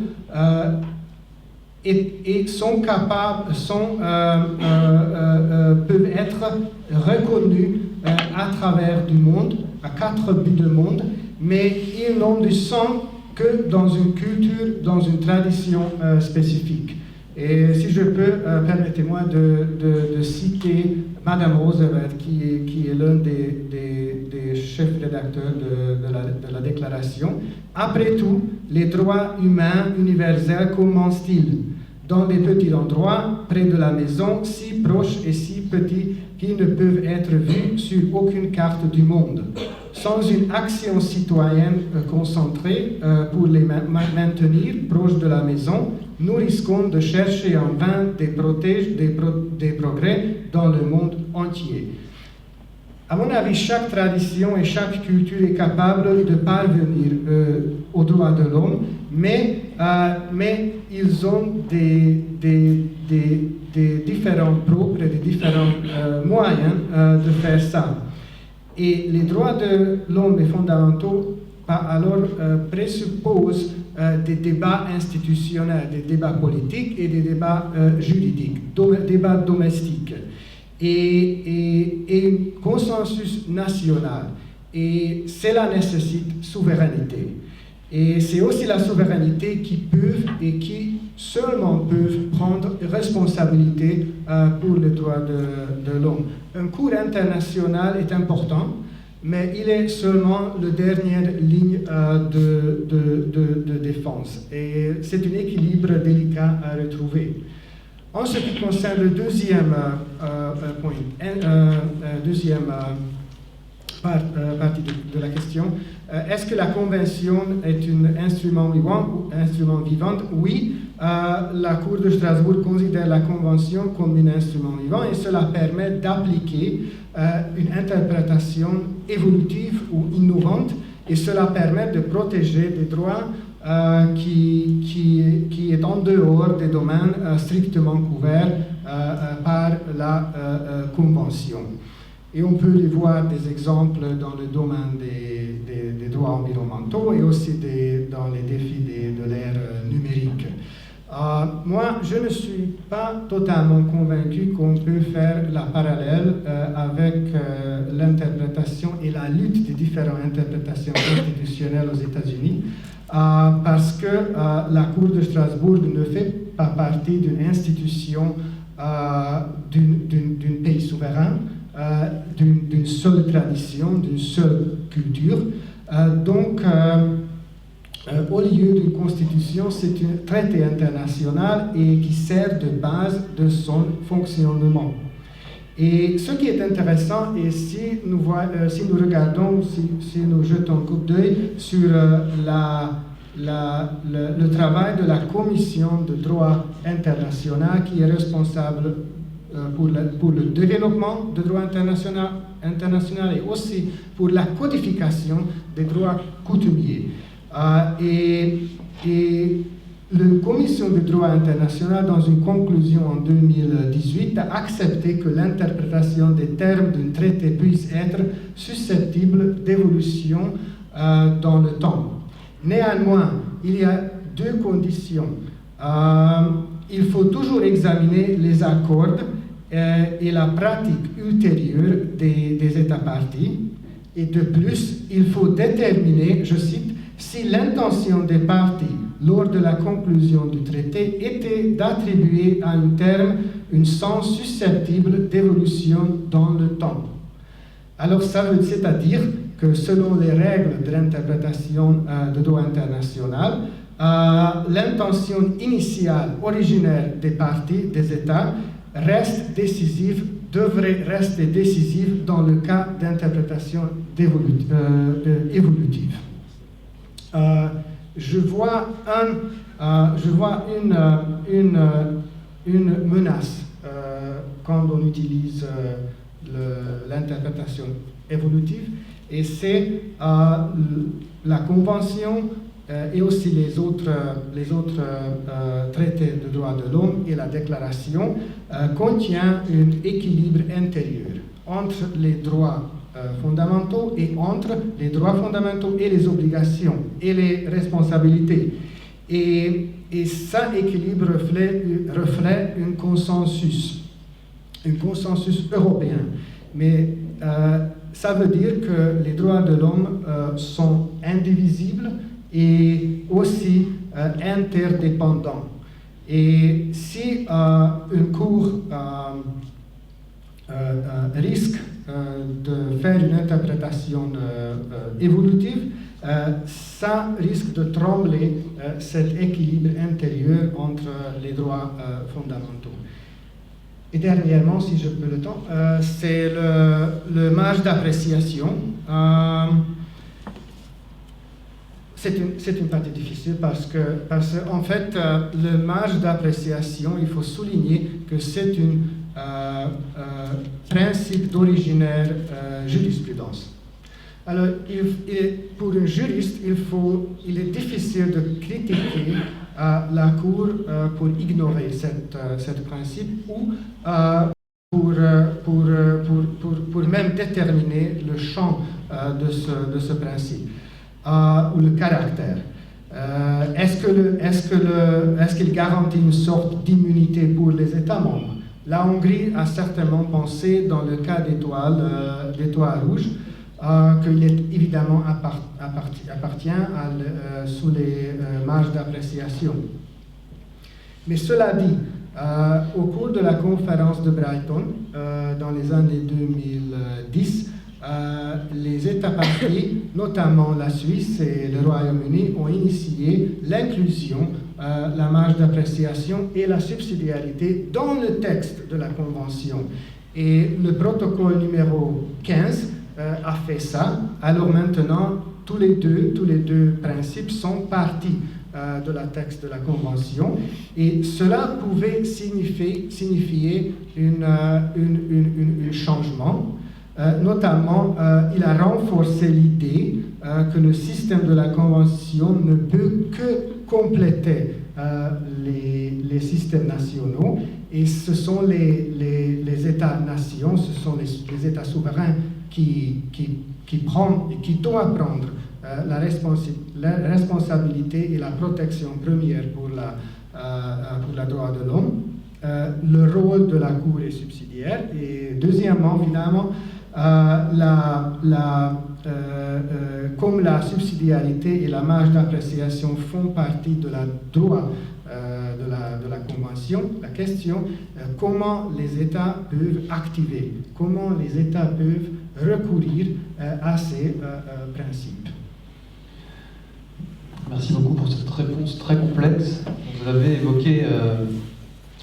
peuvent être reconnus à travers du monde, à 4 buts du monde, mais ils n'ont du sens que dans une culture, dans une tradition spécifique. Et si je peux, permettez-moi de citer Madame Roosevelt, qui est l'un des chefs rédacteurs de la déclaration. Après tout, les droits humains universels commencent-ils dans des petits endroits, près de la maison, si proches et si petits qu'ils ne peuvent être vus sur aucune carte du monde. Sans une action citoyenne concentrée pour les maintenir proches de la maison, nous risquons de chercher en vain des progrès dans le monde entier. À mon avis, chaque tradition et chaque culture est capable de parvenir aux droits de l'homme, mais ils ont des différents propres et des différents moyens de faire ça. Et les droits de l'homme et fondamentaux alors présupposent des débats institutionnels, des débats politiques et des débats juridiques, débats domestiques. Et un consensus national. Et cela nécessite souveraineté. Et c'est aussi la souveraineté qui seulement peuvent prendre responsabilité pour les droits de l'homme. Un cours international est important, mais il est seulement la dernière ligne de défense. Et c'est un équilibre délicat à retrouver. En ce qui concerne le deuxième partie de la question, est-ce que la Convention est un instrument vivant? Oui, la Cour de Strasbourg considère la Convention comme un instrument vivant et cela permet d'appliquer une interprétation évolutive ou innovante et cela permet de protéger des droits qui est en dehors des domaines strictement couverts par la Convention. Et on peut les voir des exemples dans le domaine des droits environnementaux et aussi dans les défis de l'ère numérique. Moi, je ne suis pas totalement convaincu qu'on peut faire la parallèle avec l'interprétation et la lutte des différentes interprétations constitutionnelles aux États-Unis, parce que la Cour de Strasbourg ne fait pas partie d'une institution d'un pays souverain, d'une seule tradition, d'une seule culture. Donc, au lieu d'une constitution, c'est un traité international et qui sert de base de son fonctionnement. Et ce qui est intéressant, et si nous regardons, si nous jetons un coup d'œil sur le travail de la Commission de droit international qui est responsable pour le développement du droit international et aussi pour la codification des droits coutumiers. Et la Commission de droit international, dans une conclusion en 2018, a accepté que l'interprétation des termes d'un traité puisse être susceptible d'évolution dans le temps. Néanmoins, il y a deux conditions. Il faut toujours examiner les accords et la pratique ultérieure des États parties. Et de plus, il faut déterminer, je cite, si l'intention des parties lors de la conclusion du traité était d'attribuer à un terme un sens susceptible d'évolution dans le temps. Alors, c'est-à-dire que selon les règles de l'interprétation de droit international, l'intention initiale, originaire des parties, des États, devrait rester décisive dans le cas d'interprétation évolutive. Je vois une menace quand on utilise l'interprétation évolutive, et c'est la Convention et aussi les autres traités de droits de l'homme et la Déclaration contient un équilibre intérieur entre les droits fondamentaux et entre les droits fondamentaux et les obligations et les responsabilités. Et ça équilibre reflète un consensus européen. Mais ça veut dire que les droits de l'homme sont indivisibles et aussi interdépendants. Et si une cour risque de faire une interprétation évolutive, ça risque de trembler cet équilibre intérieur entre les droits fondamentaux. Et dernièrement, si je peux le temps, c'est le marge d'appréciation. C'est une partie difficile parce qu'en fait, le marge d'appréciation, il faut souligner que c'est un principe d'originaire jurisprudence. Alors, pour un juriste, il est difficile de critiquer la Cour pour ignorer ce principe ou pour même déterminer le champ de ce principe ou le caractère. Est-ce qu'il garantit une sorte d'immunité pour les États membres? La Hongrie a certainement pensé, dans le cas d'étoiles rouges, qu'il est évidemment appartient sous les marges d'appréciation. Mais cela dit, au cours de la conférence de Brighton, dans les années 2010, les États parties, notamment la Suisse et le Royaume-Uni, ont initié l'inclusion, la marge d'appréciation et la subsidiarité dans le texte de la Convention. Et le protocole numéro 15 a fait ça. Alors maintenant, tous les deux principes sont partis de la texte de la Convention, et cela pouvait signifier un changement. Notamment, il a renforcé l'idée que le système de la Convention ne peut que compléter les systèmes nationaux, et ce sont les États-nations, ce sont les États souverains qui prennent et qui doivent prendre la responsabilité et la protection première pour la droit de l'homme. Le rôle de la Cour est subsidiaire. Et deuxièmement, finalement, comme la subsidiarité et la marge d'appréciation font partie de la droit de la Convention, la question, comment les États peuvent activer, comment les États peuvent recourir à ces principes.
Merci beaucoup pour cette réponse très complexe. Vous avez évoqué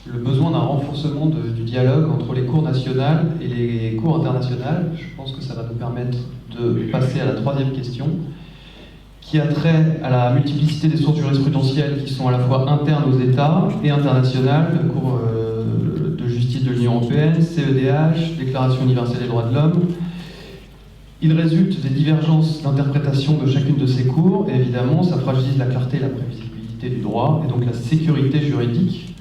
le besoin d'un renforcement du dialogue entre les cours nationales et les cours internationales. Je pense que ça va nous permettre de passer à la troisième question, qui a trait à la multiplicité des sources jurisprudentielles qui sont à la fois internes aux États et internationales, la Cour de justice de l'Union européenne, CEDH, Déclaration universelle des droits de l'homme. Il résulte des divergences d'interprétation de chacune de ces cours, et évidemment, ça fragilise la clarté et la prévisibilité du droit, et donc la sécurité juridique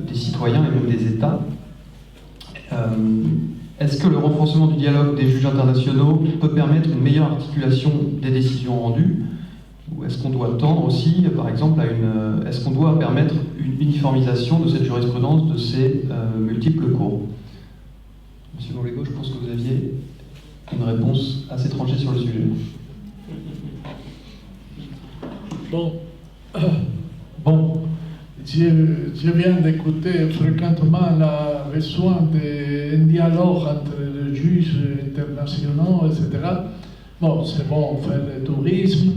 des citoyens et même des États. Est-ce que le renforcement du dialogue des juges internationaux peut permettre une meilleure articulation des décisions rendues? Ou est-ce qu'on doit tendre aussi, par exemple, est-ce qu'on doit permettre une uniformisation de cette jurisprudence, de ces multiples cours? Monsieur Molégo, je pense que vous aviez une réponse assez tranchée sur le sujet.
Bon. Je viens d'écouter fréquemment le besoin d'un dialogue entre les juges internationaux, etc. Bon, c'est bon faire le tourisme,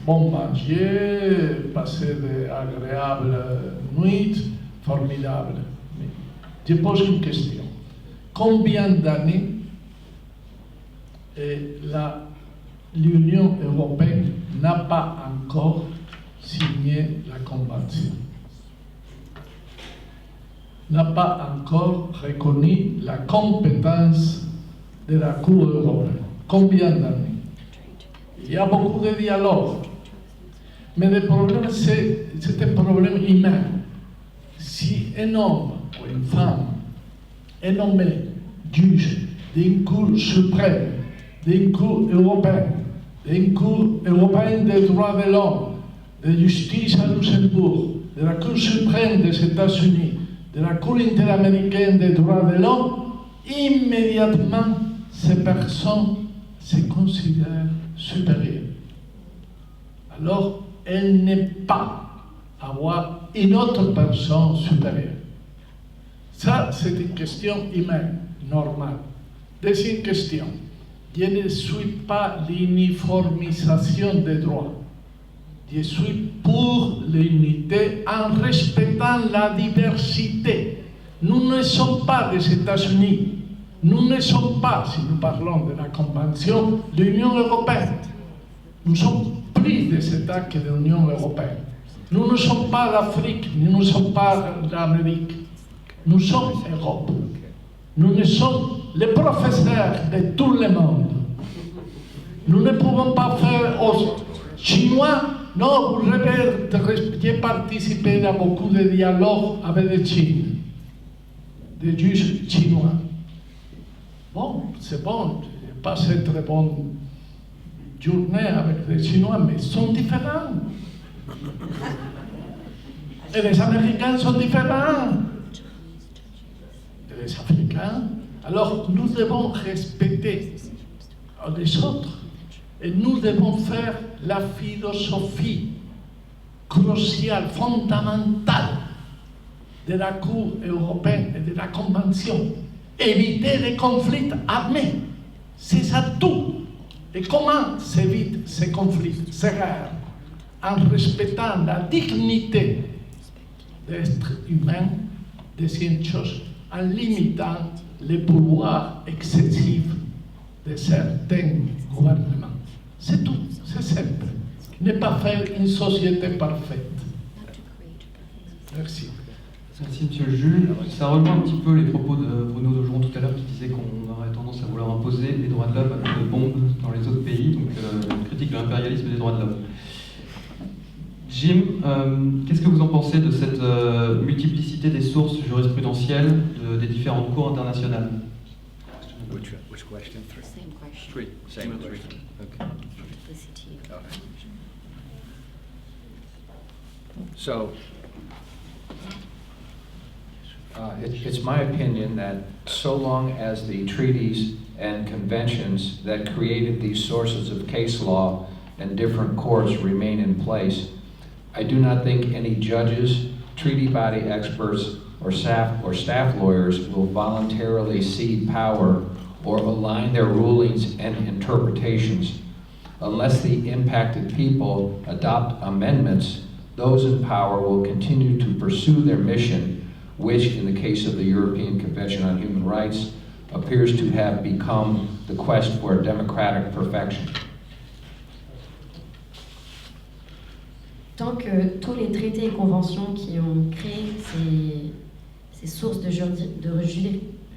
bon manger, passer d'agréables nuits, formidable. Mais je pose une question. Combien d'années l'Union européenne n'a pas encore signé la Convention, n'a pas encore reconnu la compétence de la Cour européenne. Combien d'années? Il y a beaucoup de dialogues, mais le problème, c'est un problème humain. Si un homme ou une femme est nommé juge d'une Cour suprême, d'une Cour européenne, d'une Cour européenne des droits de l'homme, de justice à Luxembourg, de la Cour suprême des États-Unis, de la Cour interaméricaine des droits de l'homme, immédiatement, ces personnes se considèrent supérieures. Alors, elle n'est pas avoir une autre personne supérieure. Ça, c'est une question humaine, normale. Deuxième question. Je ne suis pas l'uniformisation des droits. Je suis pour l'unité en respectant la diversité. Nous ne sommes pas les États-Unis. Nous ne sommes pas, si nous parlons de la Convention, l'Union européenne. Nous sommes plus des États que de l'Union européenne. Nous ne sommes pas l'Afrique, nous ne sommes pas l'Amérique. Nous sommes l'Europe. Nous ne sommes les professeurs de tout le monde. Nous ne pouvons pas faire aux Chinois. Non, vous rêvez, j'ai participé à beaucoup de dialogues avec les Chines, des juges chinois. Bon, c'est bon, j'ai passé une très bonne journée avec les Chinois, mais ils sont différents. Et les Américains sont différents. Et les Africains. Alors, nous devons respecter les autres. Et nous devons faire la philosophie cruciale, fondamentale de la Cour européenne et de la Convention. Éviter les conflits armés. C'est ça tout. Et comment s'évite ces conflits? C'est rare. En respectant la dignité de l'être humain, deuxième chose, en limitant les pouvoirs excessifs de certains gouvernements. C'est tout, c'est simple. Ne pas faire une société parfaite. Merci.
Merci, monsieur le juge. Ça rejoint un petit peu les propos de Bruno Daugeron tout à l'heure qui disait qu'on aurait tendance à vouloir imposer les droits de l'homme à coup de bombes dans les autres pays, donc une critique de l'impérialisme des droits de l'homme. Jim, qu'est-ce que vous en pensez de cette multiplicité des sources jurisprudentielles des différentes cours internationales?
Which question?
Same question.
Three. Same three. Okay.
Multiplicity of
Okay. So, it's my opinion that so long as the treaties and conventions that created these sources of case law and different courts remain in place, I do not think any judges, treaty body experts, or staff lawyers will voluntarily cede power or align their rulings and interpretations. Unless the impacted people adopt amendments, those in power will continue to pursue their mission, which, in the case of the European Convention on Human Rights, appears to have become the quest for democratic perfection.
Tant que tous les traités et conventions qui ont créé ces sources de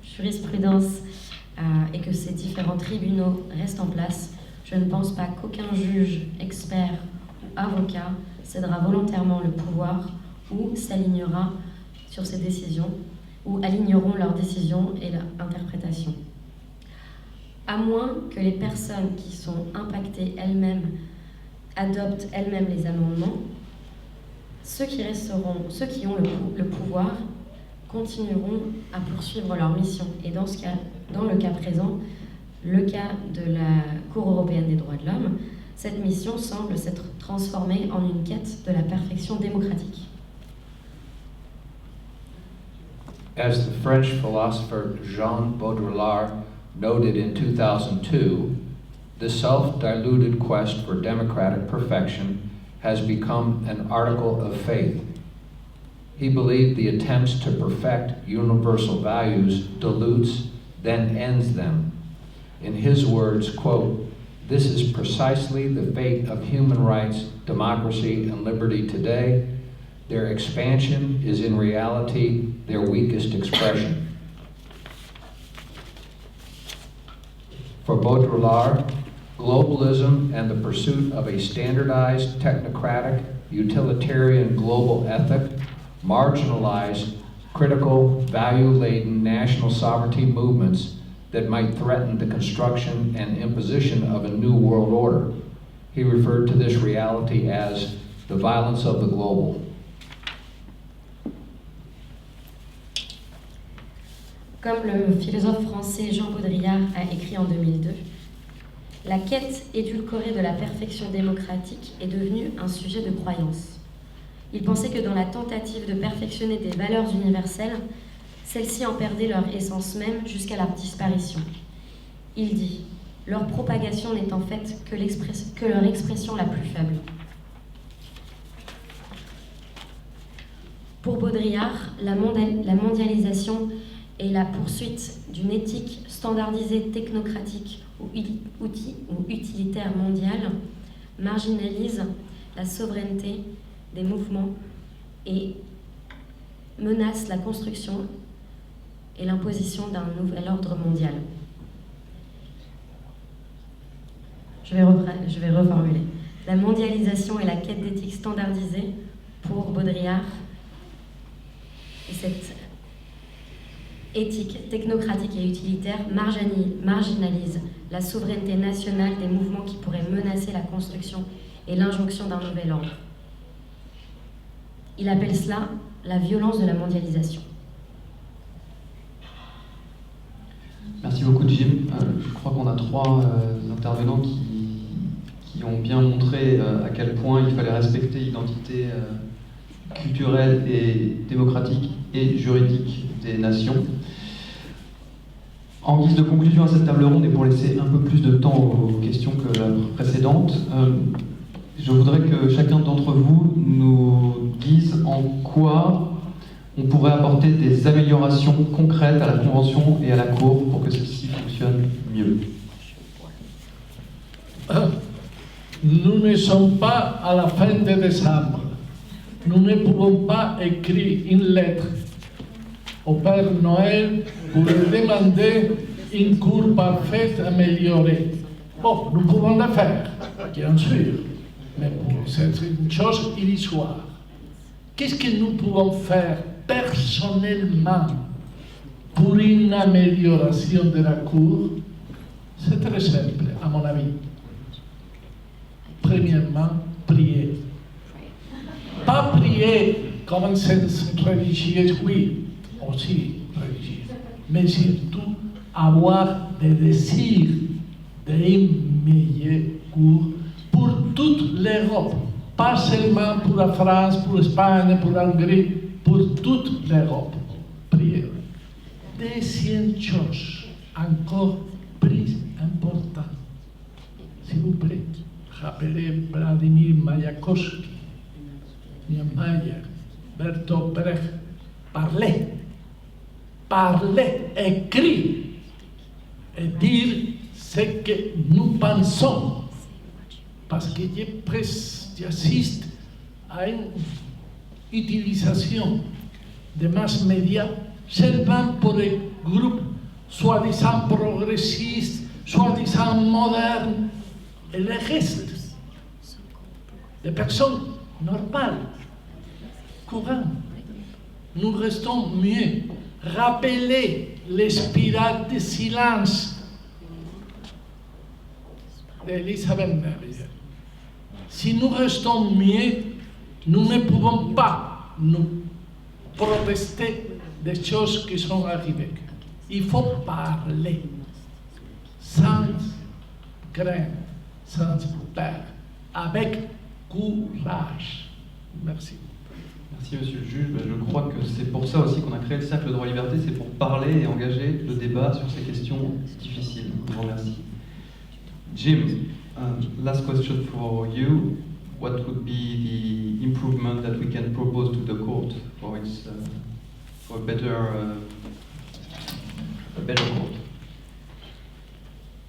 jurisprudence et que ces différents tribunaux restent en place, je ne pense pas qu'aucun juge, expert ou avocat cédera volontairement le pouvoir ou s'alignera sur ces décisions, ou aligneront leurs décisions et leur interprétation. À moins que les personnes qui sont impactées elles-mêmes adoptent elles-mêmes les amendements, ceux qui ont le pouvoir continueront à poursuivre leur mission. Et dans le cas présent, le cas de la Cour européenne des droits de l'homme, cette mission semble s'être transformée en une quête de la perfection démocratique.
As the French philosopher Jean Baudrillard noted in 2002, the self-diluted quest for democratic perfection has become an article of faith. He believed the attempts to perfect universal values dilutes, then ends them. In his words, quote, "This is precisely the fate of human rights, democracy, and liberty today. Their expansion is in reality their weakest expression." For Baudrillard, globalism and the pursuit of a standardized, technocratic, utilitarian global ethic marginalize critical, value-laden national sovereignty movements that might threaten the construction and imposition of a new world order. He referred to this reality as the violence of the global.
Comme le philosophe français Jean Baudrillard a écrit en 2002, la quête édulcorée de la perfection démocratique est devenue un sujet de croyance. Il pensait que dans la tentative de perfectionner des valeurs universelles, celles-ci en perdaient leur essence même jusqu'à leur disparition. Il dit, leur propagation n'est en fait que leur expression la plus faible. Pour Baudrillard, la mondialisation et la poursuite d'une éthique standardisée technocratique ou utilitaire mondiale marginalise la souveraineté des mouvements et menace la construction et l'imposition d'un nouvel ordre mondial. Je vais reformuler. La mondialisation et la quête d'éthique standardisée pour Baudrillard et cette éthique technocratique et utilitaire marginalise la souveraineté nationale des mouvements qui pourraient menacer la construction et l'injonction d'un nouvel ordre. Il appelle cela la violence de la mondialisation.
Merci beaucoup Jim. Je crois qu'on a trois intervenants qui ont bien montré à quel point il fallait respecter l'identité culturelle et démocratique et juridique des nations. En guise de conclusion à cette table ronde et pour laisser un peu plus de temps aux questions que la précédente, je voudrais que chacun d'entre vous nous dise en quoi on pourrait apporter des améliorations concrètes à la Convention et à la Cour pour que celle-ci fonctionne mieux.
Nous ne sommes pas à la fin de décembre. Nous ne pouvons pas écrire une lettre au Père Noël pour lui demander une cour parfaite améliorée. Bon, nous pouvons le faire, bien sûr. Mais bon, c'est une chose illusoire. Qu'est-ce que nous pouvons faire personnellement pour une amélioration de la Cour? C'est très simple, à mon avis. Premièrement, prier. Pas prier comme un sens religieux, oui, aussi religieux, mais surtout avoir des désirs d'une meilleure Cour pour toute l'Europe, pas seulement pour la France, pour l'Espagne, pour la Hongrie, pour toute l'Europe. Priez. Deuxième chose, encore plus importante, s'il vous plaît, rappelez Vladimir Mayakovsky, Niemeyer, Bertolt Brecht, parler, écrire et dire ce que nous pensons. Parce que j'assiste à une utilisation des mass médias seulement pour les groupes soi-disant progressistes, soi-disant modernes, et le reste des personnes normales, courantes. Nous restons mieux. Rappelez les spirales de silence d'Elisabeth Merrill. Si nous restons muets, nous ne pouvons pas nous protester des choses qui sont arrivées. Il faut parler sans crainte, sans peur, avec courage. Merci.
Merci Monsieur le juge. Je crois que c'est pour ça aussi qu'on a créé le Cercle Droit et Liberté, c'est pour parler et engager le débat sur ces questions difficiles. Je vous remercie. Jim, last question for you. What would be the improvement that we can propose to the court for its for a better court?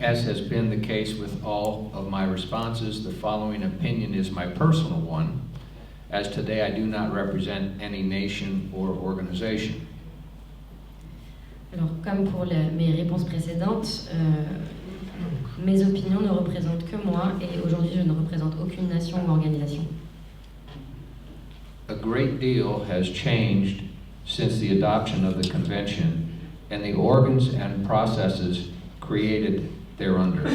As has been the case with all of my responses, the following opinion is my personal one, as today I do not represent any nation or organization.
Alors, comme pour mes réponses précédentes, mes opinions ne représentent que moi et aujourd'hui je ne représente aucune nation ou organisation.
A great deal has changed since the adoption of the convention and the organs and processes created thereunder.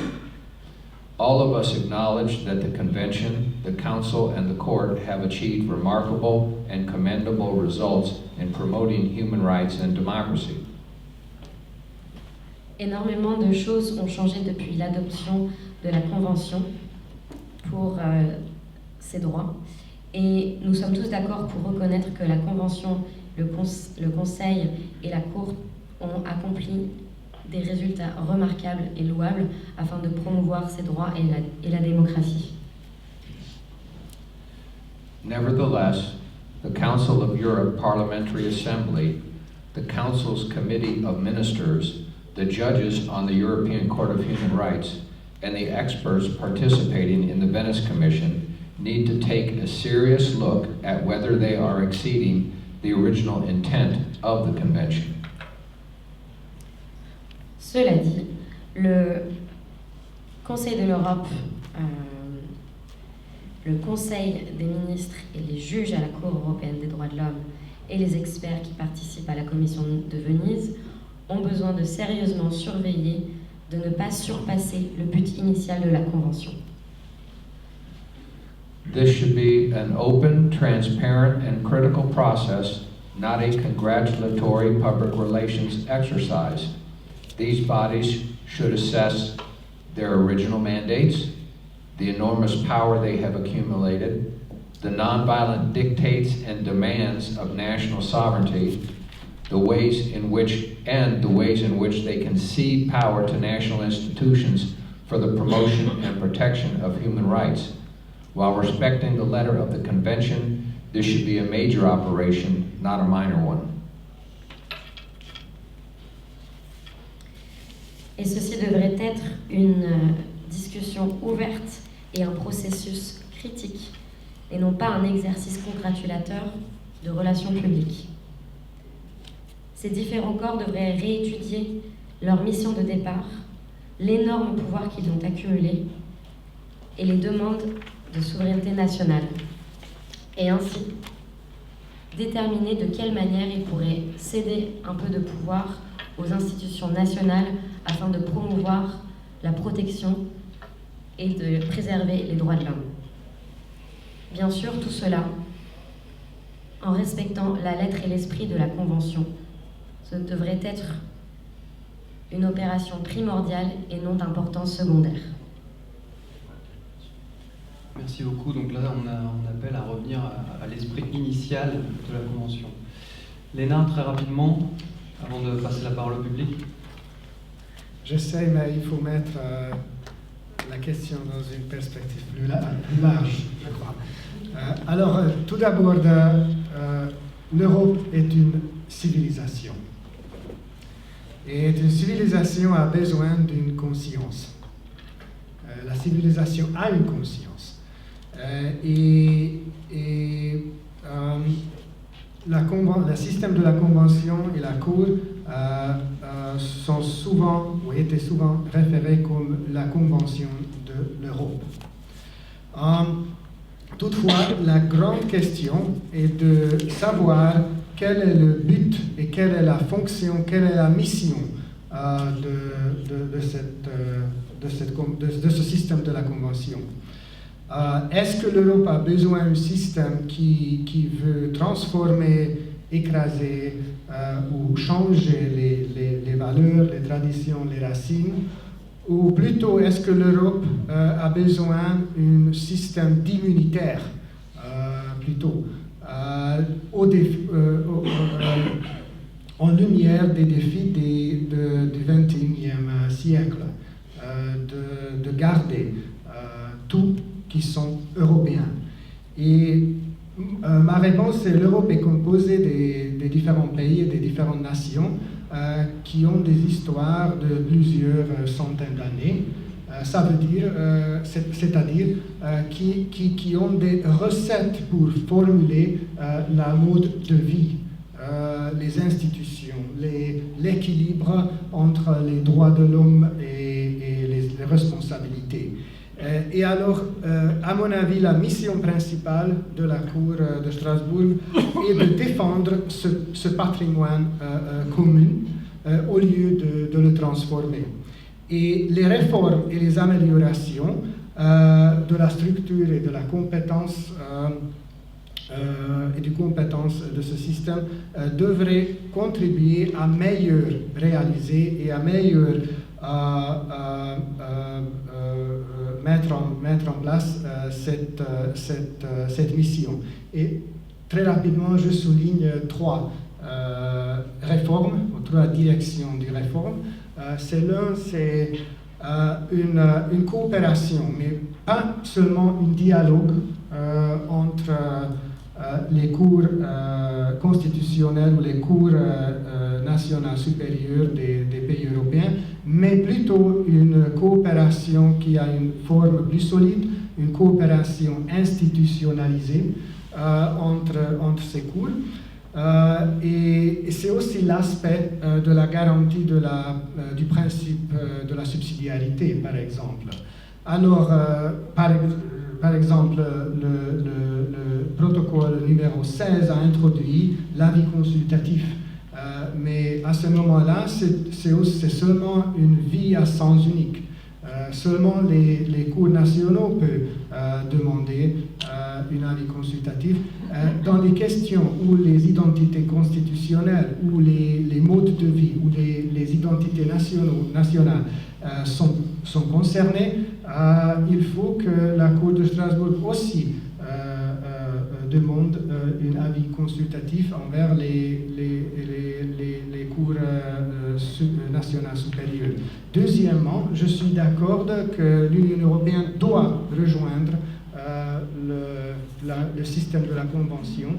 All of us acknowledge that the convention, the council, and the court have achieved remarkable and commendable results in promoting human rights and democracy.
Énormément de choses ont changé depuis l'adoption de la Convention pour ces droits. Et nous sommes tous d'accord pour reconnaître que la Convention, le Conseil et la Cour ont accompli des résultats remarquables et louables afin de promouvoir ces droits et la démocratie.
Nevertheless, the Council of Europe Parliamentary Assembly, the Council's Committee of Ministers, the judges on the European Court of Human Rights, and the experts participating in the Venice Commission need to take a serious look at whether they are exceeding the original intent of the Convention.
Cela dit, le Conseil de l'Europe, le Conseil des ministres et les juges à la Cour européenne des droits de l'homme et les experts qui participent à la Commission de Venise ont besoin de sérieusement surveiller de ne pas surpasser le but initial de la Convention.
This should be an open, transparent, and critical process, not a congratulatory public relations exercise. These bodies should assess their original mandates, the enormous power they have accumulated, the nonviolent dictates and demands of national sovereignty, the ways in which they can cede power to national institutions for the promotion and protection of human rights. While respecting the letter of the Convention, this should be a major operation, not a minor one.
Et ceci devrait être une discussion ouverte et un processus critique, et non pas un exercice congratulateur de relations publiques. Ces différents corps devraient réétudier leur mission de départ, l'énorme pouvoir qu'ils ont accumulé et les demandes de souveraineté nationale, et ainsi déterminer de quelle manière il pourrait céder un peu de pouvoir aux institutions nationales afin de promouvoir la protection et de préserver les droits de l'homme. Bien sûr, tout cela en respectant la lettre et l'esprit de la Convention. Ce devrait être une opération primordiale et non d'importance secondaire.
Merci beaucoup. Donc là, on appelle à revenir à l'esprit initial de la Convention. Léna, très rapidement, avant de passer la parole au public.
J'essaie, mais il faut mettre la question dans une perspective plus large, je crois. Alors, tout d'abord, l'Europe est une civilisation. Et une civilisation a besoin d'une conscience. La civilisation a une conscience. Le système de la Convention et la Cour sont souvent, ou étaient souvent référés comme la Convention de l'Europe. Toutefois, la grande question est de savoir quel est le but et quelle est la fonction, quelle est la mission de ce système de la Convention. Est-ce que l'Europe a besoin d'un système qui veut transformer, écraser ou changer les valeurs, les traditions, les racines? Ou plutôt, est-ce que l'Europe a besoin d'un système d'immunitaire, plutôt, en lumière des défis du XXIe siècle, de garder tout qui sont européens. Et ma réponse est l'Europe est composée des différents pays et des différentes nations qui ont des histoires de plusieurs centaines d'années. Ça veut dire, c'est-à-dire qui ont des recettes pour formuler la mode de vie, les institutions, l'équilibre entre les droits de l'homme et les responsabilités. Et alors, à mon avis, la mission principale de la Cour de Strasbourg est de défendre ce patrimoine commun au lieu de le transformer. Et les réformes et les améliorations de la structure et de la compétence et des compétences de ce système devraient contribuer à mieux réaliser et à mieux mettre en place cette mission. Et très rapidement, je souligne trois réformes, ou trois directions de réforme. C'est une coopération, mais pas seulement un dialogue entre les cours constitutionnelles ou les cours nationales supérieures des pays européens, mais plutôt une coopération qui a une forme plus solide, une coopération institutionnalisée entre ces cours. Et c'est aussi l'aspect de la garantie du principe de la subsidiarité, par exemple. Alors, par exemple, le protocole numéro 16 a introduit l'avis consultatif. Mais à ce moment-là, c'est seulement une vie à sens unique. Seulement les cours nationaux peuvent demander un avis consultatif. Dans les questions où les identités constitutionnelles, ou les modes de vie, ou les identités nationales sont concernées, il faut que la Cour de Strasbourg aussi demande un avis consultatif envers les cours nationales supérieures. Deuxièmement, je suis d'accord que l'Union européenne doit rejoindre le système de la Convention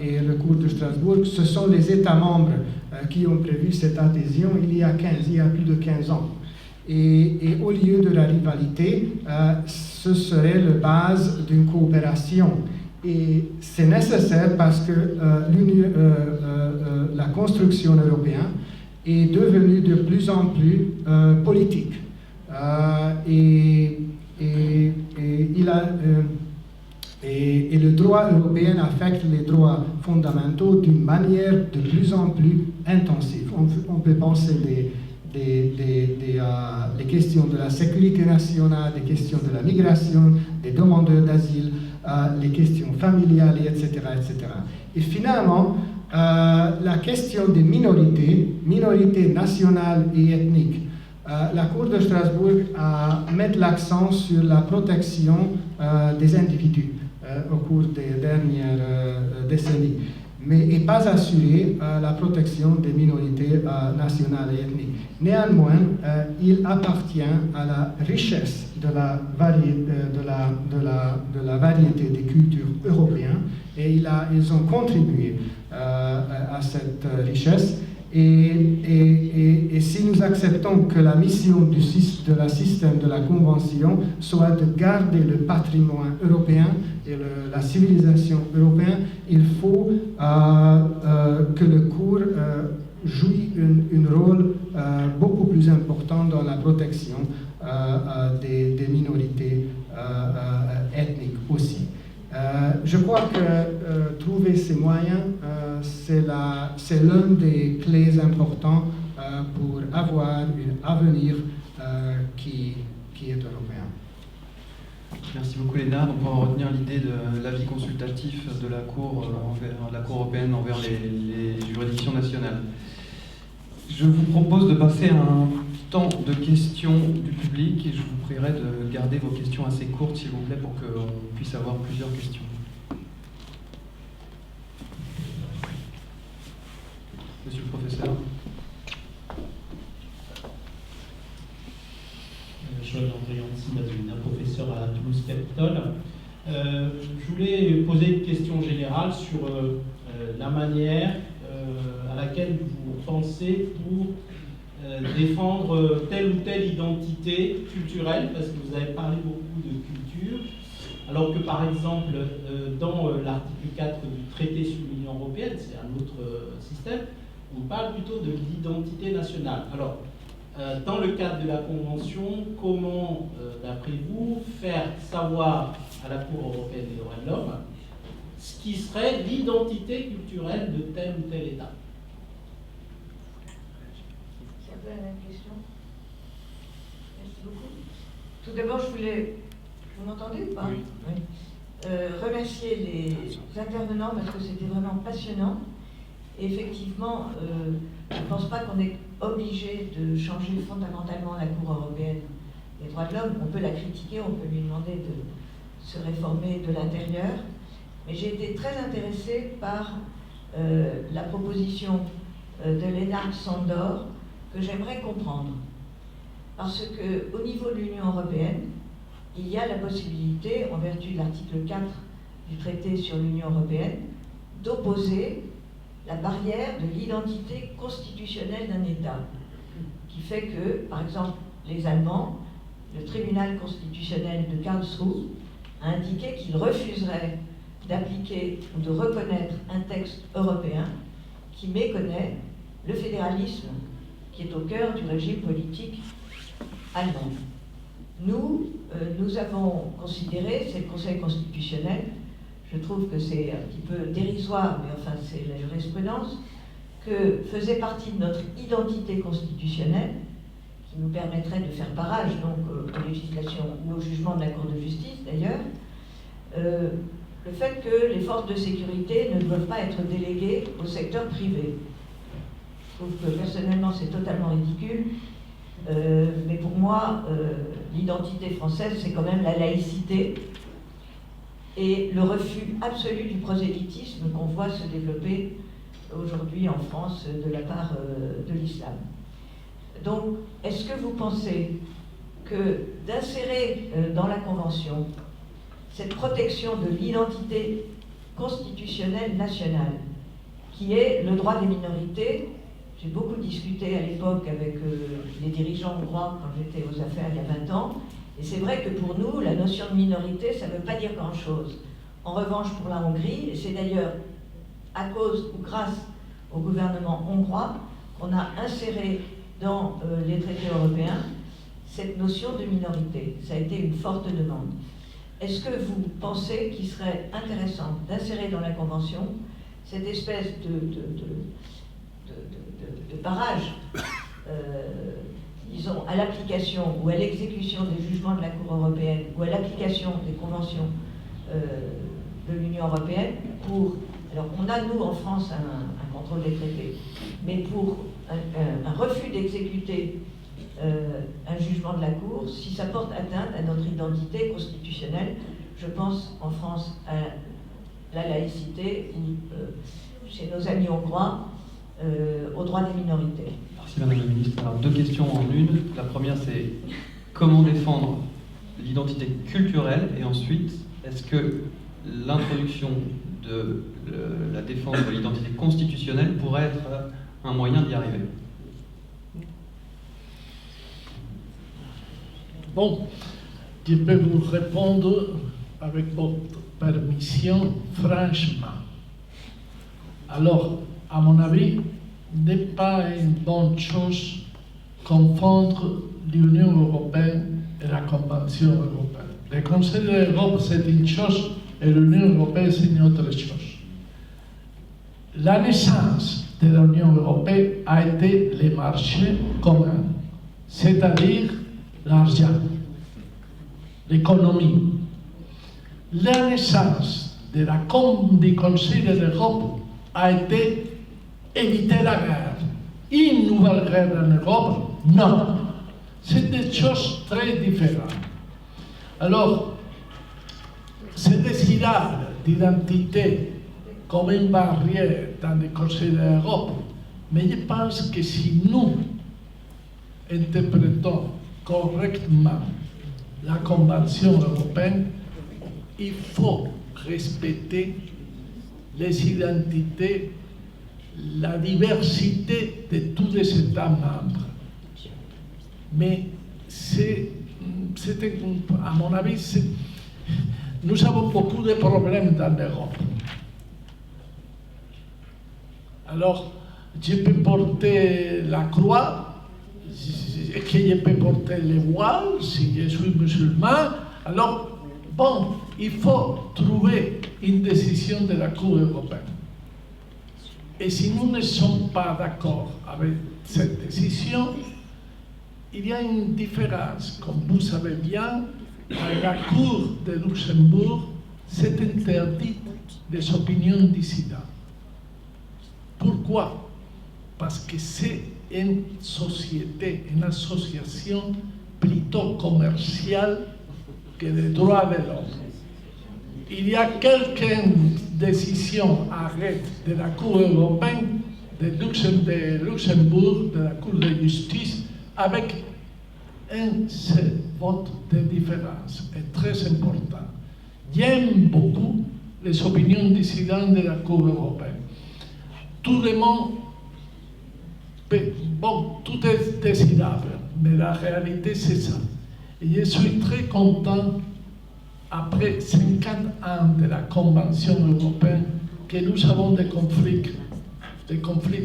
et le Cour de Strasbourg. Ce sont les États membres qui ont prévu cette adhésion il y a plus de 15 ans. Et au lieu de la rivalité, ce serait la base d'une coopération. Et c'est nécessaire parce que la construction européenne est devenue de plus en plus politique. Et Et le droit européen affecte les droits fondamentaux d'une manière de plus en plus intensive. On peut penser les questions de la sécurité nationale, des questions de la migration, des demandeurs d'asile, les questions familiales, etc., etc. Et finalement, la question des minorités nationales et ethniques. La Cour de Strasbourg met l'accent sur la protection des individus au cours des dernières décennies, mais n'est pas assurée la protection des minorités nationales et ethniques. Néanmoins, il appartient à la richesse de la variété des cultures européennes et ils ont contribué à cette richesse. Et si nous acceptons que la mission du système de la Convention soit de garder le patrimoine européen et la civilisation européenne, il faut que le cours joue un rôle beaucoup plus important dans la protection des minorités ethniques aussi. Je crois que trouver ces moyens, c'est l'un des clés importantes pour avoir un avenir qui est européen.
Merci beaucoup Léna. Donc on va retenir l'idée de l'avis consultatif de la Cour européenne envers les juridictions nationales. Je vous propose de passer un temps de questions du public et je vous prierai de garder vos questions assez courtes s'il vous plaît pour qu'on puisse avoir plusieurs questions. Monsieur le professeur.
André Ansi, un professeur à Toulouse Capitole. Je voulais poser une question générale sur la manière à laquelle vous pensez pour défendre telle ou telle identité culturelle, parce que vous avez parlé beaucoup de culture, alors que par exemple dans l'article 4 du traité sur l'Union européenne, c'est un autre système, on parle plutôt de l'identité nationale. Alors, dans le cadre de la Convention, comment, d'après vous, faire savoir à la Cour européenne des droits de l'homme ce qui serait l'identité culturelle de tel ou tel État?
C'est un peu la même question. Merci beaucoup. Tout d'abord, je voulais... Vous m'entendez ou pas? Oui. Remercier les intervenants parce que c'était vraiment passionnant. Et effectivement, je ne pense pas qu'on est obligé de changer fondamentalement la Cour européenne des droits de l'homme. On peut la critiquer, on peut lui demander de se réformer de l'intérieur. Mais j'ai été très intéressée par la proposition de Lennart Sandor que j'aimerais comprendre. Parce qu'au niveau de l'Union européenne, il y a la possibilité, en vertu de l'article 4 du traité sur l'Union européenne, d'opposer la barrière de l'identité constitutionnelle d'un État, qui fait que, par exemple, les Allemands, le tribunal constitutionnel de Karlsruhe a indiqué qu'il refuserait d'appliquer ou de reconnaître un texte européen qui méconnaît le fédéralisme qui est au cœur du régime politique allemand. Nous avons considéré, c'est le Conseil constitutionnel, je trouve que c'est un petit peu dérisoire, mais enfin c'est la jurisprudence, que faisait partie de notre identité constitutionnelle, qui nous permettrait de faire barrage donc aux législations ou au jugement de la Cour de justice d'ailleurs, le fait que les forces de sécurité ne doivent pas être déléguées au secteur privé. Je trouve que personnellement c'est totalement ridicule, mais pour moi l'identité française c'est quand même la laïcité et le refus absolu du prosélytisme qu'on voit se développer aujourd'hui en France de la part de l'islam. Donc, est-ce que vous pensez que d'insérer dans la Convention cette protection de l'identité constitutionnelle nationale, qui est le droit des minorités, j'ai beaucoup discuté à l'époque avec les dirigeants hongrois quand j'étais aux affaires il y a 20 ans, et c'est vrai que pour nous, la notion de minorité, ça ne veut pas dire grand-chose. En revanche, pour la Hongrie, et c'est d'ailleurs à cause ou grâce au gouvernement hongrois qu'on a inséré dans les traités européens cette notion de minorité. Ça a été une forte demande. est-ce que vous pensez qu'il serait intéressant d'insérer dans la Convention cette espèce de barrage, disons, à l'application ou à l'exécution des jugements de la Cour européenne ou à l'application des conventions de l'Union européenne pour... Alors, on a, nous, en France, un contrôle des traités, mais pour un refus d'exécuter un jugement de la Cour, si ça porte atteinte à notre identité constitutionnelle, je pense en France à la laïcité ou chez nos amis hongrois aux droits des minorités.
Merci Madame la Ministre. Alors, 2 questions en une. La première, c'est comment défendre l'identité culturelle, et ensuite, est-ce que l'introduction de la défense de l'identité constitutionnelle pourrait être un moyen d'y arriver?
Bon, je peux vous répondre avec votre permission, franchement. Alors, à mon avis, n'est pas une bonne chose confondre l'Union européenne et la Convention européenne. Le Conseil de l'Europe, c'est une chose, et l'Union européenne, c'est une autre chose. La naissance de l'Union européenne a été les marchés communs, c'est-à-dire l'argent, l'économie. La naissance du Conseil de l'Europe a été éviter la guerre. Une nouvelle guerre en Europe, non. C'est des choses très différentes. Alors, c'est désirable d'identité comme une barrière dans le Conseil de l'Europe, mais je pense que si nous interprétons correctement la Convention européenne, il faut respecter les identités, la diversité de tous les États membres. Mais à mon avis, nous avons beaucoup de problèmes dans l'Europe. Alors, je peux porter la croix, que je peux porter le voile, si je suis musulman. Alors, bon, il faut trouver une décision de la Cour européenne. Et si nous ne sommes pas d'accord avec cette décision, il y a une différence. Comme vous savez bien, à la Cour de Luxembourg, c'est interdit les opinions dissidentes. Pourquoi? Parce que c'est une société, une association plutôt commerciale que des droits de l'homme. Il y a quelques décisions arrêtées de la Cour européenne de Luxembourg, de la Cour de justice, avec un seul vote de différence, est très important. J'aime beaucoup les opinions dissidentes de la Cour européenne. Tout le monde, bon, tout est désirable, mais la réalité c'est ça. Et je suis très content, après 50 ans de la Convention européenne, que nous avons des conflits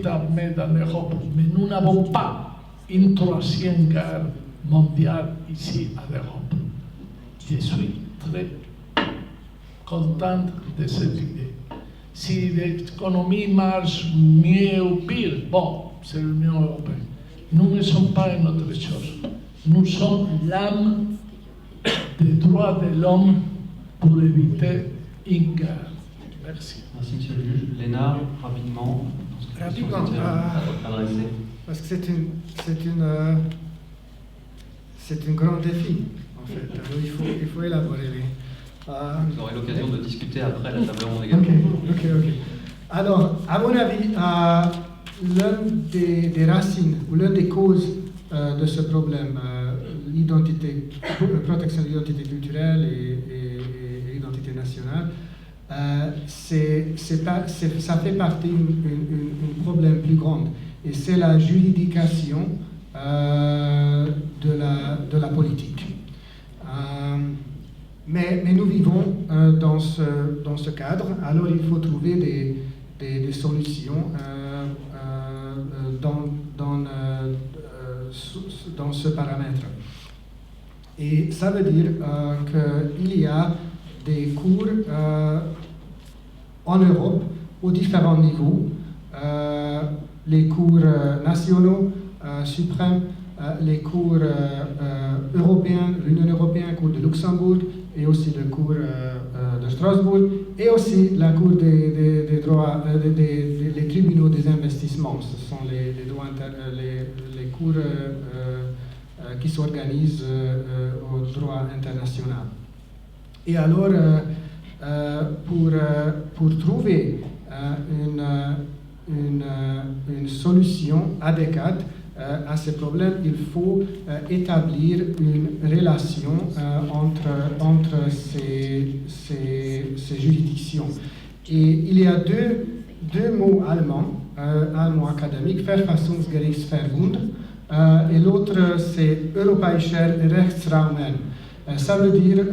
armés dans l'Europe, mais nous n'avons pas une 3e guerre mondiale ici à l'Europe. Je suis très content de cette idée. Si l'économie marche mieux ou pire, bon, c'est l'Union européenne. Nous ne sommes pas une autre chose. Nous sommes l'âme des droits de l'homme pour éviter une guerre. Merci.
Merci, Monsieur le juge. Léna, rapidement.
Rapidement, parce que c'est un grand défi, en fait. Alors, il faut élaborer.
Vous aurez l'occasion de discuter après la table ronde également.
Ok. Alors, à mon avis, l'une des racines ou l'une des causes de ce problème, l'identité, protection de l'identité culturelle et l'identité nationale, ça fait partie d'un problème plus grand, et c'est la juridication de la politique. Mais nous vivons dans ce cadre, alors il faut trouver des solutions dans ce paramètre. Et ça veut dire qu'il y a des cours en Europe aux différents niveaux, les cours nationaux, suprêmes, les cours européens, l'Union européenne, cours de Luxembourg et aussi le cours de Strasbourg, et aussi la cour des droits, les tribunaux des investissements. Ce sont les cours qui s'organisent au droit international. Et alors, pour trouver une solution adéquate à ces problèmes, il faut établir une relation entre ces juridictions. Et il y a deux mots allemands académiques, Verfassungsgerichtsverbund, et l'autre c'est Europäischer Rechtsrahmen. Ça veut dire,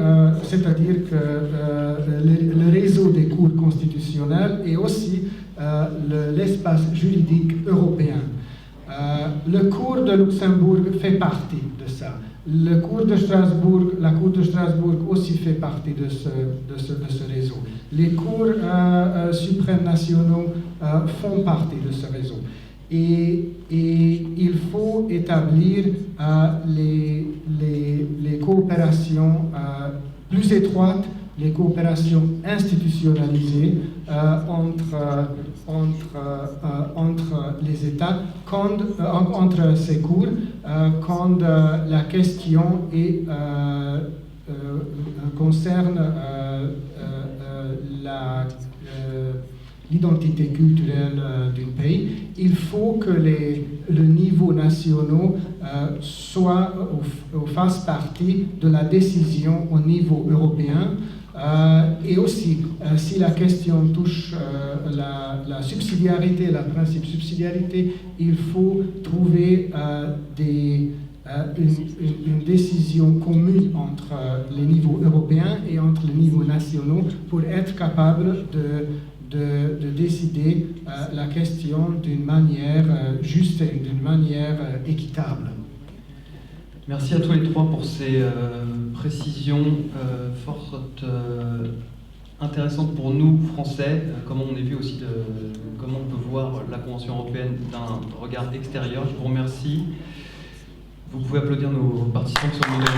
c'est-à-dire que le réseau des cours constitutionnels et aussi l'espace juridique européen. Le cours de Luxembourg fait partie de ça. La cour de Strasbourg aussi fait partie de ce réseau. Les cours suprêmes nationaux font partie de ce réseau. Et il faut établir les coopérations plus étroites, les coopérations institutionnalisées entre les États, entre ces cours, quand la question concerne l'identité culturelle d'un pays. Il faut que le niveau national fasse partie de la décision au niveau européen. Et aussi, si la question touche la subsidiarité, le principe de subsidiarité, il faut trouver une décision commune entre les niveaux européens et entre les niveaux nationaux pour être capable de décider la question d'une manière juste et d'une manière équitable.
Merci à tous les trois pour ces précisions fort intéressantes pour nous, Français, comment on est vu aussi comment on peut voir la Convention européenne d'un regard extérieur. Je vous remercie. Vous pouvez applaudir nos participants qui sont venus.